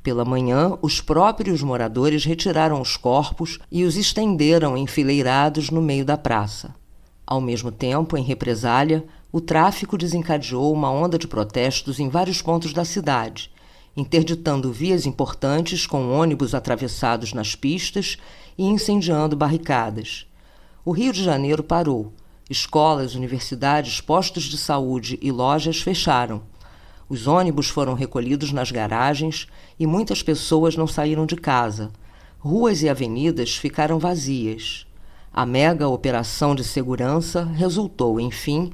Pela manhã, os próprios moradores retiraram os corpos e os estenderam enfileirados no meio da praça. Ao mesmo tempo, em represália, o tráfico desencadeou uma onda de protestos em vários pontos da cidade, interditando vias importantes com ônibus atravessados nas pistas e incendiando barricadas. O Rio de Janeiro parou. Escolas, universidades, postos de saúde e lojas fecharam. Os ônibus foram recolhidos nas garagens e muitas pessoas não saíram de casa. Ruas e avenidas ficaram vazias. A mega operação de segurança resultou, enfim,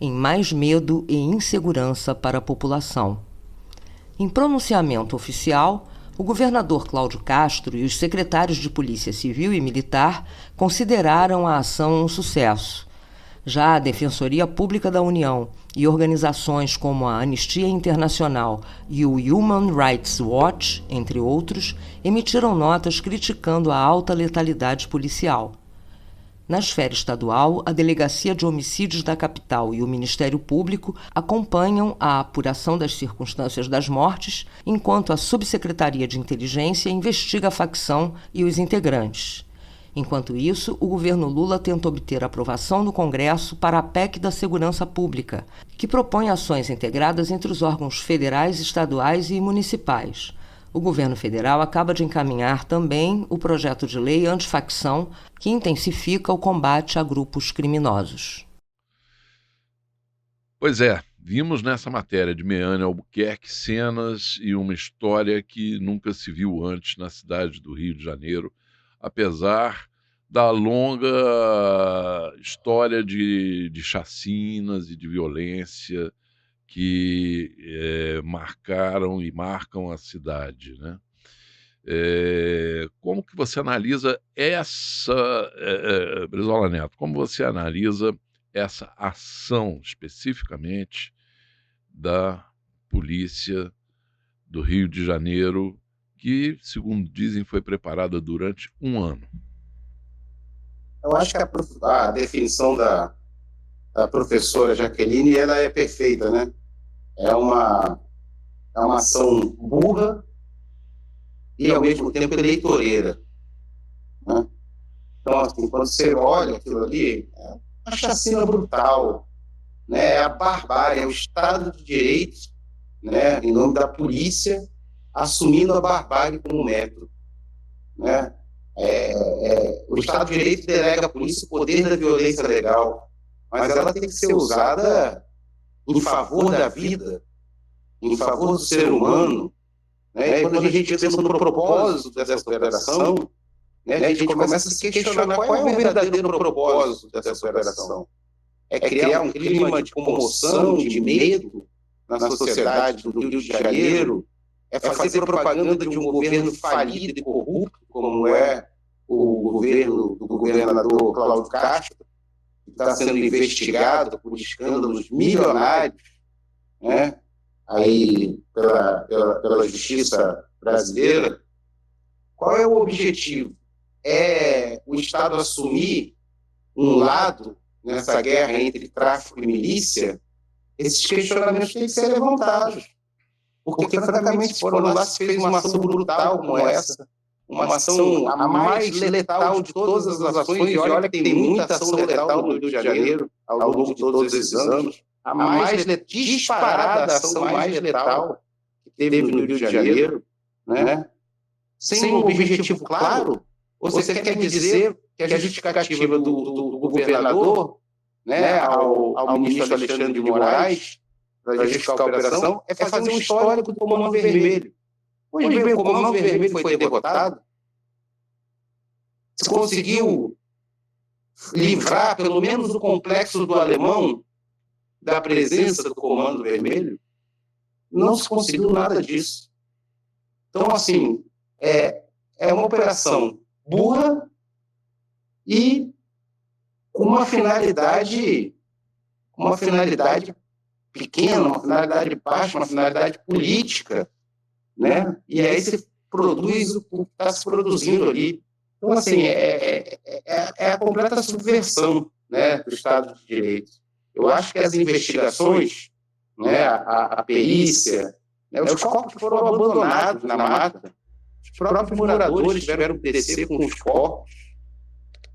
em mais medo e insegurança para a população. Em pronunciamento oficial, o governador Cláudio Castro e os secretários de Polícia Civil e Militar consideraram a ação um sucesso. Já a Defensoria Pública da União e organizações como a Anistia Internacional e o Human Rights Watch, entre outros, emitiram notas criticando a alta letalidade policial. Na esfera estadual, a Delegacia de Homicídios da Capital e o Ministério Público acompanham a apuração das circunstâncias das mortes, enquanto a Subsecretaria de Inteligência investiga a facção e os integrantes. Enquanto isso, o governo Lula tenta obter aprovação no Congresso para a PEC da Segurança Pública, que propõe ações integradas entre os órgãos federais, estaduais e municipais. O governo federal acaba de encaminhar também o projeto de lei antifacção, que intensifica o combate a grupos criminosos. Pois é, vimos nessa matéria de Meane Albuquerque cenas e uma história que nunca se viu antes na cidade do Rio de Janeiro, apesar da longa história de chacinas e de violência que marcaram e marcam a cidade, né? Como que você analisa Brizola Neto, como você analisa essa ação especificamente da polícia do Rio de Janeiro, que, segundo dizem, foi preparada durante um ano? Eu acho que a definição da professora Jaqueline, ela é perfeita, né? É uma ação burra e, ao mesmo tempo, eleitoreira, né? Então, assim, quando você olha aquilo ali, é uma chacina brutal, né? É a barbárie, é o Estado de Direito, né? Em nome da polícia, assumindo a barbárie como método, né? O Estado de Direito delega à polícia o poder da violência legal, mas ela tem que ser usada em favor da vida, em favor do ser humano, né? E quando a gente pensa no propósito dessa operação, né, a gente começa a se questionar qual é o verdadeiro propósito dessa operação. É criar um clima de comoção, de medo na sociedade do Rio de Janeiro, é fazer propaganda de um governo falido e corrupto, como é o governo do governador Cláudio Castro, que está sendo investigado por escândalos milionários, né, aí pela justiça brasileira. Qual é o objetivo? É o Estado assumir um lado nessa guerra entre tráfico e milícia? Esses questionamentos têm que ser levantados. Porque, francamente, foram lá, se fez uma ação brutal como essa, uma ação a mais letal de todas as ações, e olha que tem muita ação letal no Rio de Janeiro ao longo de todos esses anos, a mais disparada, a ação mais letal que teve no Rio de Janeiro, né? Sem um objetivo claro. Você quer dizer que a justificativa do governador, né, ao ministro Alexandre de Moraes, para justificar a operação, é fazer um histórico do Comando Vermelho. Pois bem, o Comando Vermelho foi derrotado. Se conseguiu livrar pelo menos o complexo do Alemão da presença do Comando Vermelho, não se conseguiu nada disso. Então, assim, é uma operação burra e com uma finalidade pequena, uma finalidade baixa, uma finalidade política, né? E aí se produz o que está se produzindo ali. Então, assim, é a completa subversão, né, do Estado de Direito. Eu acho que as investigações, né, a perícia, né, os corpos foram abandonados na mata, os próprios moradores tiveram que descer com os corpos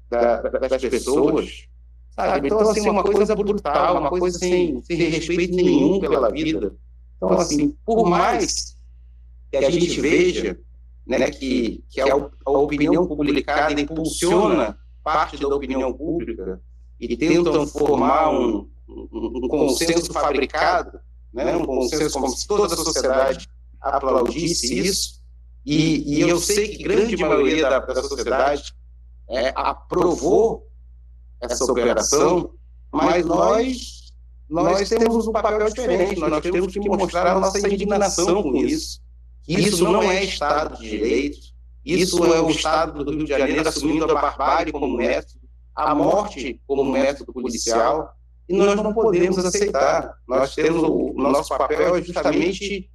das pessoas, sabe? Então, assim, uma coisa brutal, uma coisa sem respeito nenhum pela vida. Então, assim, por mais que a gente veja, né, que a opinião publicada impulsiona parte da opinião pública e tentam formar um consenso fabricado, né, um consenso como se toda a sociedade aplaudisse isso, e eu sei que grande maioria da sociedade aprovou essa operação, mas nós temos um papel diferente, nós temos que mostrar a nossa indignação com isso. Isso não é Estado de Direito, isso é o Estado do Rio de Janeiro assumindo a barbárie como método, a morte como método policial, e nós não podemos aceitar. Nós temos o nosso papel é justamente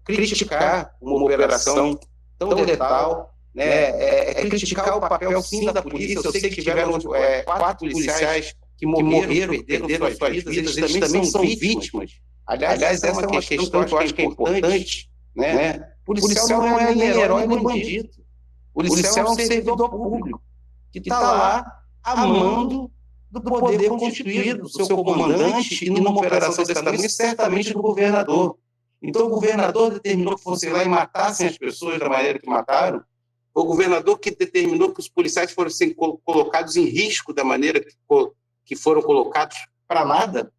criticar uma operação tão letal, né, criticar o papel, sim, da polícia. Eu sei que tiveram 4 policiais que morreram, perderam suas vidas, eles também são vítimas. Aliás, essa é uma questão que eu acho que é importante, né? Policial não é nem herói nem bandido. Policial é um servidor público que está lá amando do poder constituído, do seu comandante, e numa operação desse tamanho, certamente do governador. Então, o governador determinou que fossem lá e matassem as pessoas da maneira que mataram. O governador que determinou que os policiais fossem colocados em risco da maneira que foram colocados para nada.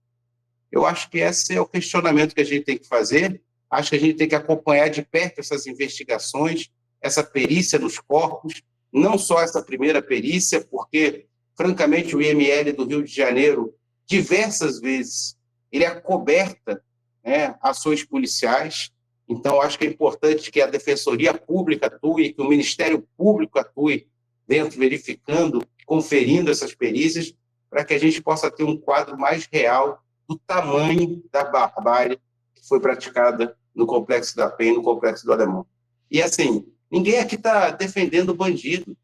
Eu acho que esse é o questionamento que a gente tem que fazer. Acho que a gente tem que acompanhar de perto essas investigações, essa perícia nos corpos, não só essa primeira perícia, porque, francamente, o IML do Rio de Janeiro, diversas vezes, ele acoberta, né, ações policiais. Então, acho que é importante que a Defensoria Pública atue, que o Ministério Público atue dentro, verificando, conferindo essas perícias, para que a gente possa ter um quadro mais real do tamanho da barbárie que foi praticada no Complexo da Penha, no Complexo do Alemão. E, assim, ninguém aqui está defendendo o bandido.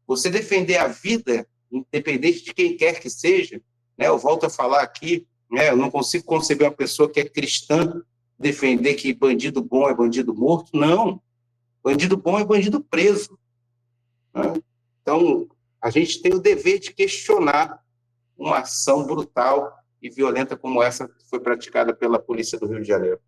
Você defender a vida, independente de quem quer que seja, né, eu volto a falar aqui, né, eu não consigo conceber uma pessoa que é cristã defender que bandido bom é bandido morto. Não. Bandido bom é bandido preso. Né? Então, a gente tem o dever de questionar uma ação brutal e violenta como essa que foi praticada pela Polícia do Rio de Janeiro.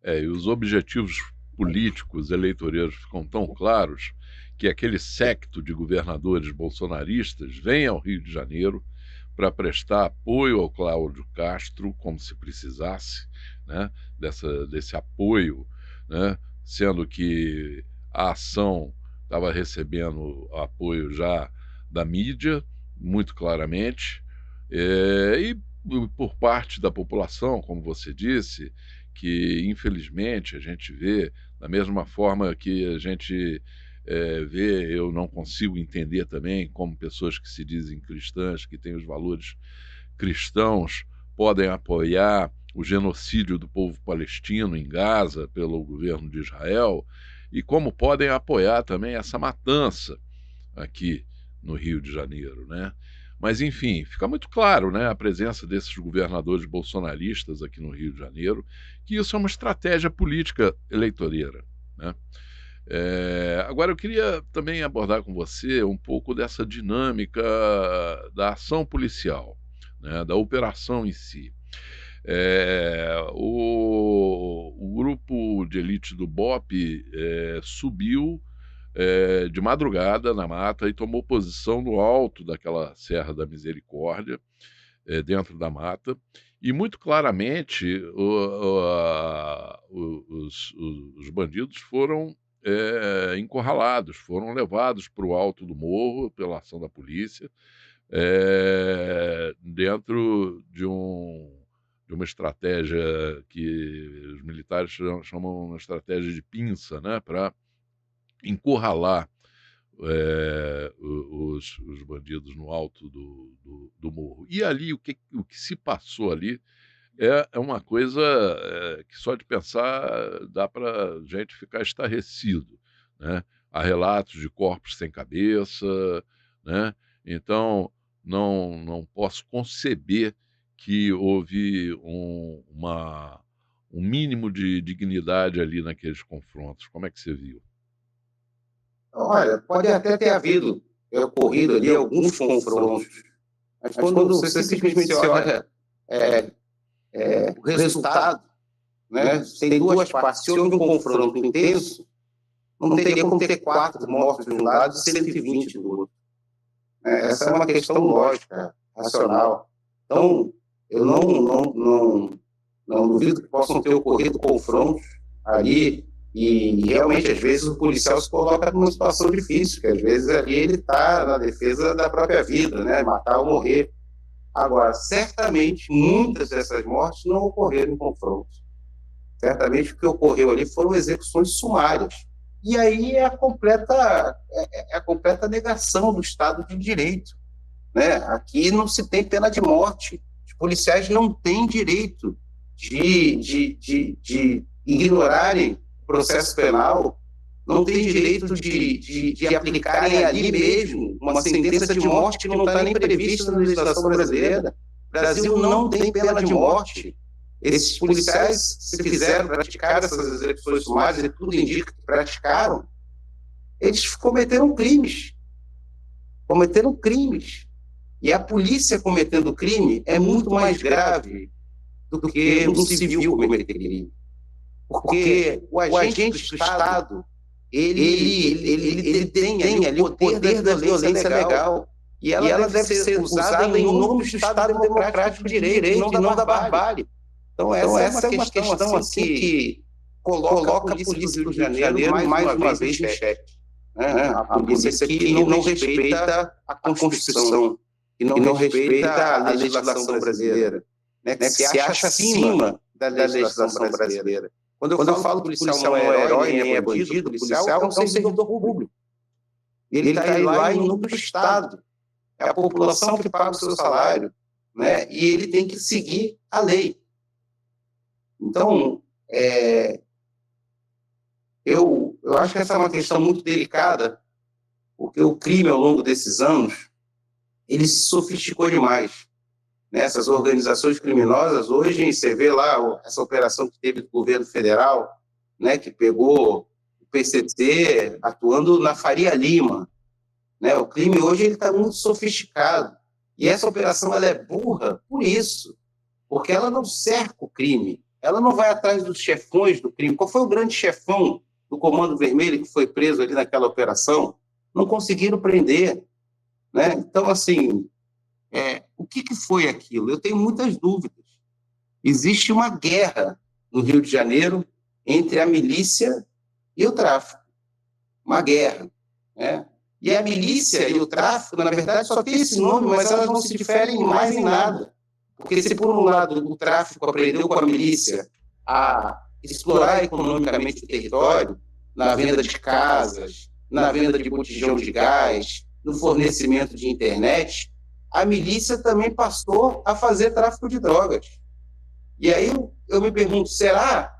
E os objetivos políticos eleitoreiros ficam tão claros que aquele séquito de governadores bolsonaristas vem ao Rio de Janeiro para prestar apoio ao Cláudio Castro, como se precisasse, né, desse apoio, né, sendo que a ação estava recebendo apoio já da mídia, muito claramente, e por parte da população, como você disse, que infelizmente a gente vê, da mesma forma que a gente vê, eu não consigo entender também como pessoas que se dizem cristãs, que têm os valores cristãos, podem apoiar o genocídio do povo palestino em Gaza pelo governo de Israel, e como podem apoiar também essa matança aqui no Rio de Janeiro, né? Mas, enfim, fica muito claro, né, a presença desses governadores bolsonaristas aqui no Rio de Janeiro, que isso é uma estratégia política eleitoreira, né? Agora, eu queria também abordar com você um pouco dessa dinâmica da ação policial, né, da operação em si. O grupo de elite do BOPE subiu de madrugada na mata e tomou posição no alto daquela Serra da Misericórdia, dentro da mata, e muito claramente os bandidos foram encurralados, foram levados para o alto do morro pela ação da polícia, dentro de uma estratégia que os militares chamam uma estratégia de pinça, né, para encurralar os bandidos no alto do morro. E ali, o que se passou ali é uma coisa que só de pensar dá para a gente ficar estarrecido, né? Há relatos de corpos sem cabeça, né? Então, não posso conceber que houve um mínimo de dignidade ali naqueles confrontos. Como é que você viu? Olha, pode até ter ocorrido ali alguns confrontos, mas quando você simplesmente olha o resultado, né, tem duas partes. Se houve um confronto intenso, não teria como ter 4 mortos de um lado e 120 do outro. Essa é uma questão lógica, racional. Então, eu não duvido que possam ter ocorrido confrontos ali. E realmente, às vezes, o policial se coloca numa situação difícil, que às vezes ali ele está na defesa da própria vida, né? Matar ou morrer. Agora, certamente, muitas dessas mortes não ocorreram em confrontos. Certamente, o que ocorreu ali foram execuções sumárias. E aí é a completa negação do Estado de Direito, né? Aqui não se tem pena de morte. Os policiais não têm direito de ignorarem processo penal, não tem direito de aplicarem ali mesmo uma sentença de morte que não está nem prevista na legislação brasileira. O Brasil não tem pena de morte. Esses policiais, se praticaram essas execuções sumárias, e tudo indica que praticaram, eles cometeram crimes. E a polícia cometendo crime é muito mais grave do que um civil cometer crime. Porque o agente do Estado, ele tem ali o poder da violência legal. E ela deve ser usada em nome do Estado democrático de direito, não da barbárie. Então, essa é uma questão assim, que coloca a polícia do Rio de Janeiro mais uma vez em xeque. A polícia que não respeita a Constituição, que não respeita a legislação brasileira, né, que se acha acima da legislação brasileira. Quando eu falo que o policial não é herói, nem é bandido, o policial é um servidor público. Ele está lá em nome do Estado. É a população que paga o seu salário, né? E ele tem que seguir a lei. Então, eu acho que essa é uma questão muito delicada, porque o crime, ao longo desses anos, ele se sofisticou demais. Nessas organizações criminosas, hoje, você vê lá essa operação que teve do governo federal, né, que pegou o PCC atuando na Faria Lima. Né? O crime hoje está muito sofisticado. E essa operação ela é burra por isso, porque ela não cerca o crime, ela não vai atrás dos chefões do crime. Qual foi o grande chefão do Comando Vermelho que foi preso ali naquela operação? Não conseguiram prender. Né? Então, assim, o que foi aquilo? Eu tenho muitas dúvidas. Existe uma guerra no Rio de Janeiro entre a milícia e o tráfico. Uma guerra. Né? E a milícia e o tráfico, na verdade, só tem esse nome, mas elas não se diferem mais em nada. Porque se, por um lado, o tráfico aprendeu com a milícia a explorar economicamente o território, na venda de casas, na venda de botijão de gás, no fornecimento de internet, a milícia também passou a fazer tráfico de drogas. E aí eu me pergunto, será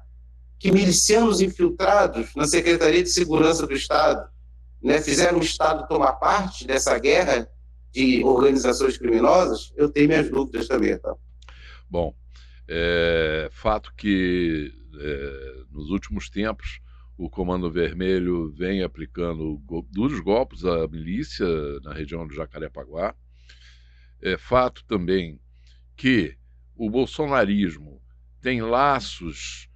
que milicianos infiltrados na Secretaria de Segurança do Estado, né, fizeram o Estado tomar parte dessa guerra de organizações criminosas? Eu tenho minhas dúvidas também. Tá? Bom, fato que nos últimos tempos o Comando Vermelho vem aplicando duros golpes à milícia na região do Jacarepaguá. É fato também que o bolsonarismo tem laços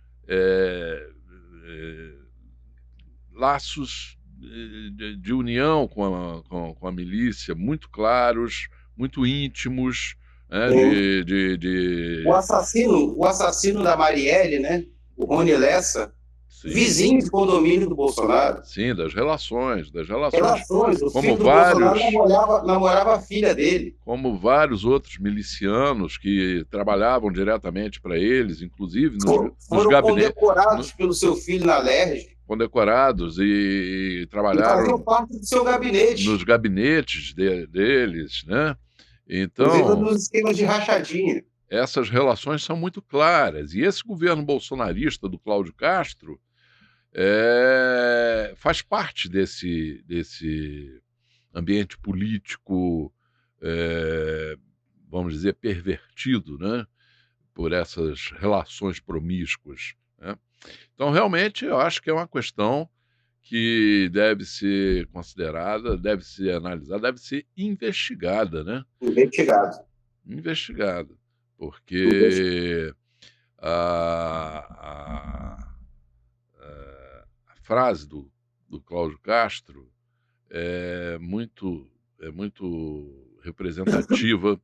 de união com a milícia muito claros, muito íntimos. O assassino da Marielle, né? O Rony Lessa, vizinho de condomínio do Bolsonaro. Sim, das relações. O como filho do vários, Bolsonaro namorava a filha dele. Como vários outros milicianos que trabalhavam diretamente para eles, inclusive nos Foram gabinetes. condecorados pelo seu filho na LERJ. Condecorados e trabalharam faziam parte do seu gabinete. Nos gabinetes deles, né? Então, nos esquemas de rachadinha. Essas relações são muito claras. E esse governo bolsonarista do Cláudio Castro faz parte desse ambiente político, vamos dizer, pervertido, né? Por essas relações promíscuas, né? Então, realmente, eu acho que é uma questão que deve ser considerada, deve ser analisada, deve ser investigada, né? Investigada. Porque a frase do Cláudio Castro é muito representativa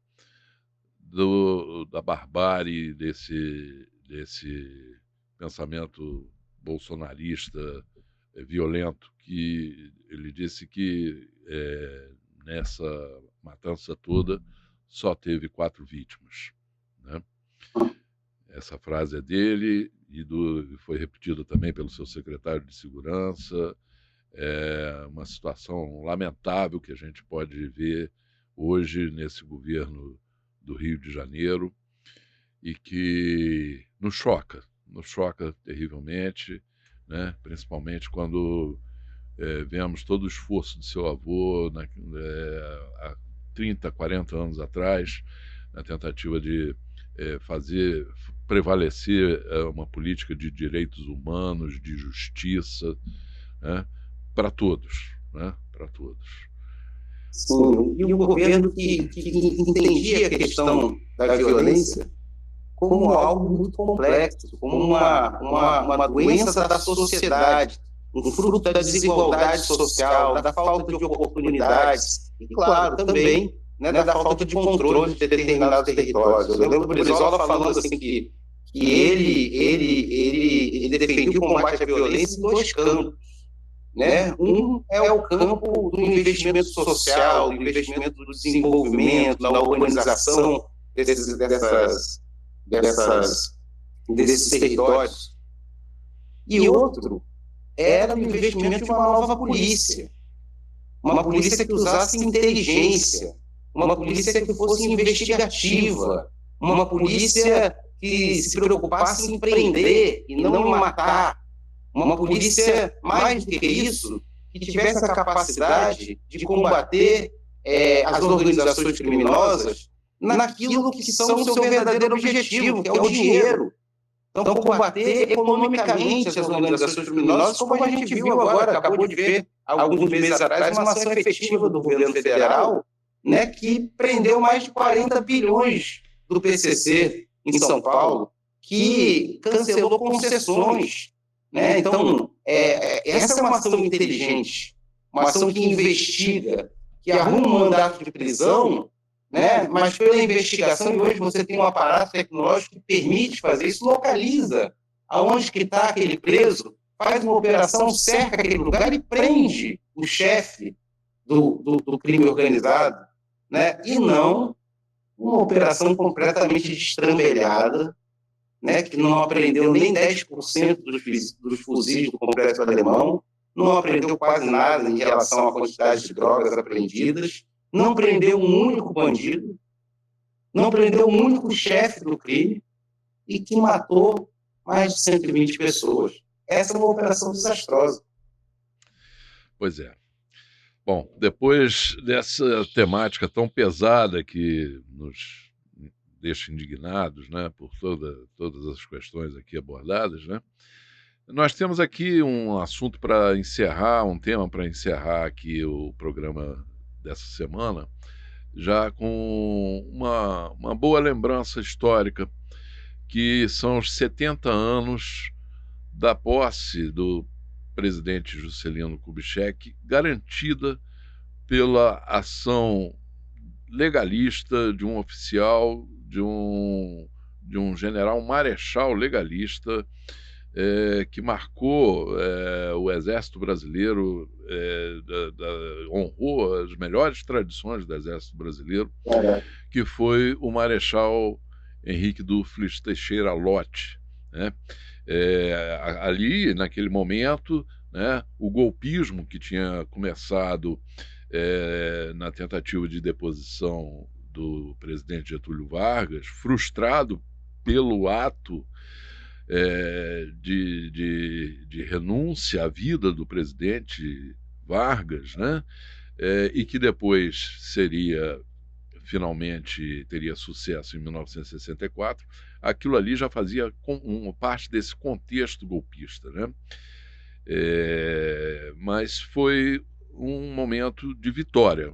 da barbárie desse pensamento bolsonarista violento, que ele disse que nessa matança toda só teve 4 vítimas, né? Essa frase é dele e foi repetida também pelo seu secretário de Segurança. É uma situação lamentável que a gente pode ver hoje nesse governo do Rio de Janeiro e que nos choca terrivelmente, né? Principalmente quando vemos todo o esforço de seu avô há 30, 40 anos atrás, na tentativa de fazer prevalecer uma política de direitos humanos, de justiça, né? Para todos, né? Para todos. Sim, e um governo que entendia a questão da violência como algo muito complexo, como uma doença da sociedade, um fruto da desigualdade social, da falta de oportunidades e, claro, também, né, da falta de controle de determinados territórios. Eu lembro do Brizola falando assim que ele defendia o combate à violência em 2 campos, né? Um é o campo do investimento social, do investimento do desenvolvimento, da urbanização desses territórios. E outro era o investimento de uma nova polícia. Uma polícia que usasse inteligência, uma polícia que fosse investigativa, uma polícia que se preocupasse em prender e não em matar, uma polícia, mais do que isso, que tivesse a capacidade de combater as organizações criminosas naquilo que são o seu verdadeiro objetivo, que é o dinheiro. Então, combater economicamente as organizações criminosas, como a gente viu agora, acabou de ver, alguns meses atrás, uma ação efetiva do governo federal, né, que prendeu mais de 40 bilhões do PCC em São Paulo, que cancelou concessões, né? Então, essa é uma ação inteligente, uma ação que investiga, que arruma um mandato de prisão, né? Mas pela investigação, e hoje você tem um aparato tecnológico que permite fazer isso, localiza aonde que está aquele preso, faz uma operação, cerca aquele lugar e prende o chefe do crime organizado, né? E não uma operação completamente destrambelhada, né? Que não apreendeu nem 10% dos fuzis do Complexo Alemão, não apreendeu quase nada em relação à quantidade de drogas apreendidas, não prendeu um único bandido, não prendeu um único chefe do crime e que matou mais de 120 pessoas. Essa é uma operação desastrosa. Pois é. Bom, depois dessa temática tão pesada que nos deixa indignados, né, por todas as questões aqui abordadas, né, nós temos aqui um assunto para encerrar, um tema para encerrar aqui o programa dessa semana, já com uma boa lembrança histórica, que são os 70 anos da posse do presidente Juscelino Kubitschek, garantida pela ação legalista de um oficial, de um general marechal legalista, que marcou o Exército Brasileiro, honrou as melhores tradições do Exército Brasileiro, que foi o Marechal Henrique Dufles Teixeira Lott, né? Ali, naquele momento, né, o golpismo que tinha começado na tentativa de deposição do presidente Getúlio Vargas, frustrado pelo ato de renúncia à vida do presidente Vargas, né? E que depois teria sucesso em 1964, aquilo ali já fazia uma parte desse contexto golpista, né? Mas foi um momento de vitória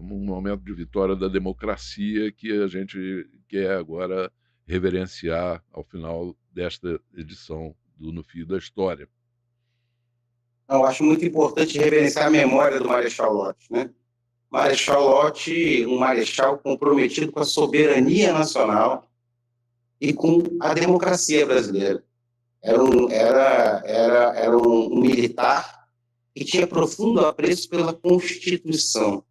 da democracia que a gente quer agora reverenciar ao final desta edição do No Fio da História. Eu acho muito importante reverenciar a memória do Marechal Lott, né? Marechal Lott, um marechal comprometido com a soberania nacional e com a democracia brasileira. Era um militar que tinha profundo apreço pela Constituição,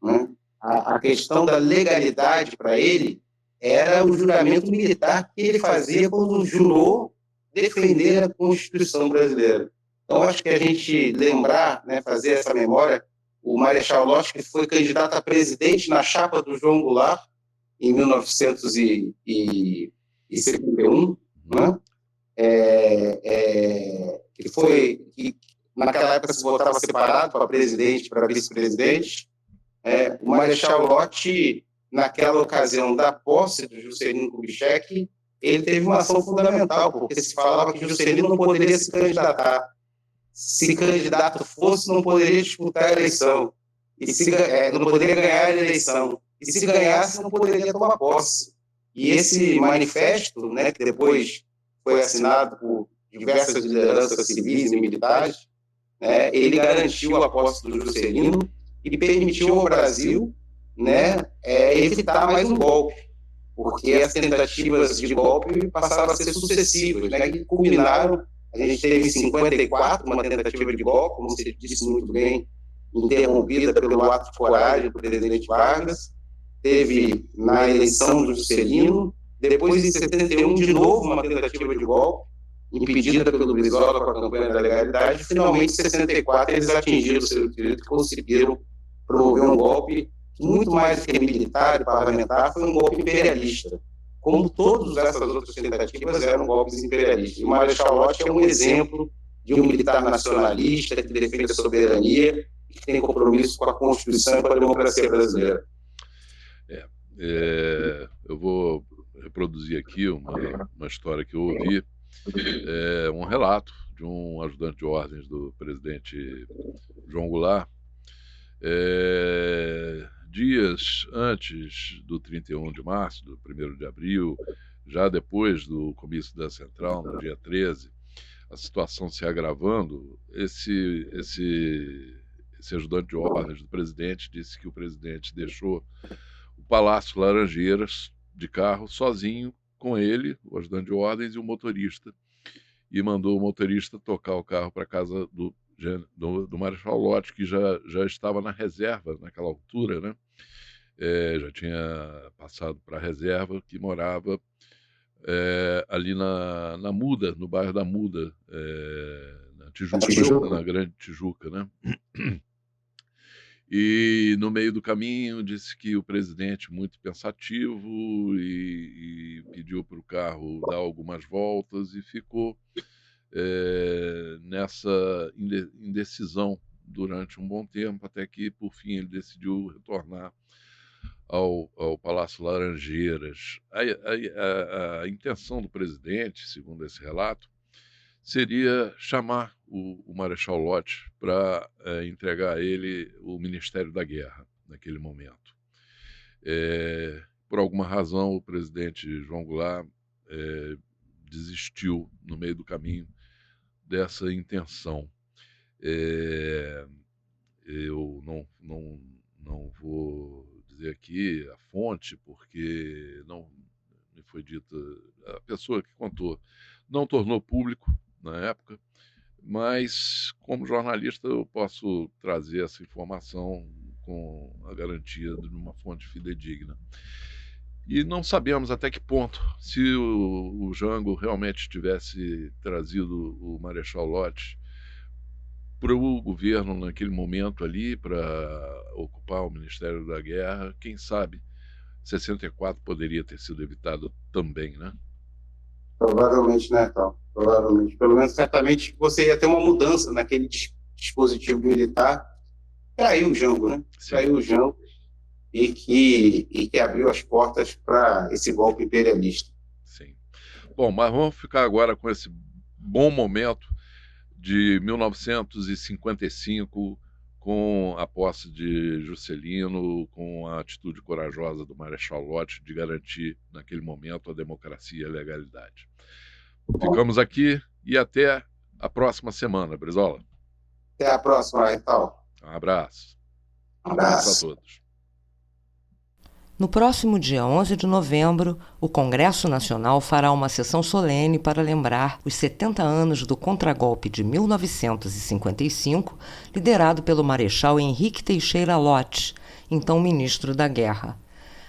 né? A questão da legalidade para ele era o juramento militar que ele fazia quando jurou defender a Constituição brasileira. Então, acho que a gente lembrar, né, fazer essa memória, o Marechal Lott, que foi candidato a presidente na chapa do João Goulart em 1971, né? Que naquela época se votava separado para presidente, para vice-presidente. O Marechal Lott, naquela ocasião da posse do Juscelino Kubitschek, ele teve uma ação fundamental, porque se falava que Juscelino não poderia se candidatar. Se candidato fosse, não poderia disputar a eleição. Não poderia ganhar a eleição. E se ganhasse, não poderia tomar posse. E esse manifesto, né, que depois foi assinado por diversas lideranças civis e militares, né, ele garantiu a posse do Juscelino e permitiu ao Brasil, né, evitar mais um golpe, porque as tentativas de golpe passaram a ser sucessivas, né, que culminaram. A gente teve em 54 uma tentativa de golpe, como você disse muito bem, interrompida pelo ato de coragem do presidente Vargas. Teve na eleição do Juscelino, depois em 71 de novo uma tentativa de golpe, impedida pelo Brizola com a campanha da legalidade. Finalmente, em 64, eles atingiram o seu direito e conseguiram promover um golpe que, muito mais do que militar e parlamentar, foi um golpe imperialista. Como todas essas outras tentativas eram golpes imperialistas. E o Marechal Lott é um exemplo de um militar nacionalista que defende a soberania e que tem compromisso com a Constituição e com a democracia brasileira. Eu vou reproduzir aqui uma história que eu ouvi, um relato de um ajudante de ordens do presidente João Goulart, dias antes do 31 de março, do 1º de abril, já depois do comício da Central, no dia 13, a situação se agravando, esse ajudante de ordens do presidente disse que o presidente deixou o Palácio Laranjeiras de carro sozinho com ele, o ajudante de ordens e o motorista, e mandou o motorista tocar o carro para a casa do Marechal Lott, que já estava na reserva naquela altura, né? Já tinha passado para a reserva, que morava ali na Muda, no bairro da Muda, na Tijuca, na Grande Tijuca, né? E no meio do caminho disse que o presidente, muito pensativo, e pediu para o carro dar algumas voltas e ficou nessa indecisão durante um bom tempo, até que, por fim, ele decidiu retornar ao Palácio Laranjeiras. A intenção do presidente, segundo esse relato, seria chamar o Marechal Lott para entregar a ele o Ministério da Guerra, naquele momento. Por alguma razão, o presidente João Goulart desistiu no meio do caminho dessa intenção. Eu não vou dizer aqui a fonte, porque não me foi dita, a pessoa que contou não tornou público, na época, mas como jornalista eu posso trazer essa informação com a garantia de uma fonte fidedigna. E não sabemos até que ponto, se o Jango realmente tivesse trazido o Marechal Lott para o governo naquele momento ali, para ocupar o Ministério da Guerra, quem sabe 64 poderia ter sido evitado também, né? Provavelmente, né, Tal? Provavelmente. Pelo menos, certamente, você ia ter uma mudança naquele dispositivo militar. Traiu o Jango, né? Sim. Traiu o Jango e que abriu as portas para esse golpe imperialista. Sim. Bom, mas vamos ficar agora com esse bom momento de 1955, com a posse de Juscelino, com a atitude corajosa do Marechal Lott de garantir, naquele momento, a democracia e a legalidade. Ficamos aqui e até a próxima semana, Brizola. Até a próxima, Tal. Um abraço. Um abraço a todos. No próximo dia 11 de novembro, o Congresso Nacional fará uma sessão solene para lembrar os 70 anos do contragolpe de 1955, liderado pelo Marechal Henrique Teixeira Lott, então ministro da Guerra.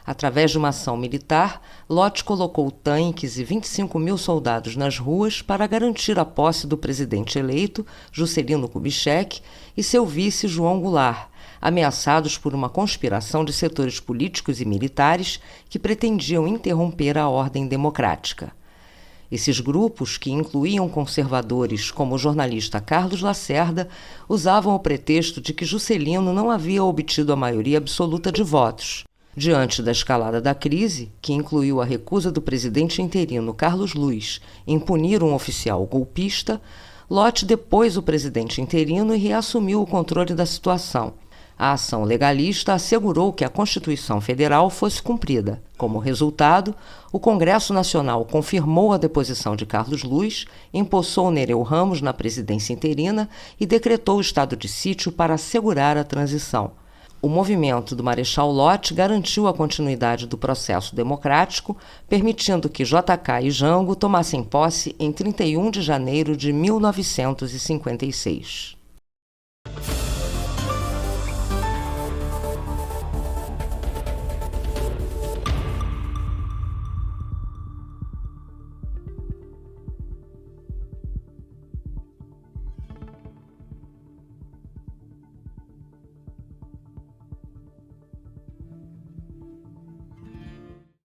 Através de uma ação militar, Lott colocou tanques e 25 mil soldados nas ruas para garantir a posse do presidente eleito, Juscelino Kubitschek, e seu vice, João Goulart, ameaçados por uma conspiração de setores políticos e militares que pretendiam interromper a ordem democrática. Esses grupos, que incluíam conservadores como o jornalista Carlos Lacerda, usavam o pretexto de que Juscelino não havia obtido a maioria absoluta de votos. Diante da escalada da crise, que incluiu a recusa do presidente interino Carlos Luiz em punir um oficial golpista, Lott depôs o presidente interino e reassumiu o controle da situação. A ação legalista assegurou que a Constituição Federal fosse cumprida. Como resultado, o Congresso Nacional confirmou a deposição de Carlos Luiz, empossou Nereu Ramos na presidência interina e decretou o estado de sítio para assegurar a transição. O movimento do Marechal Lott garantiu a continuidade do processo democrático, permitindo que JK e Jango tomassem posse em 31 de janeiro de 1956.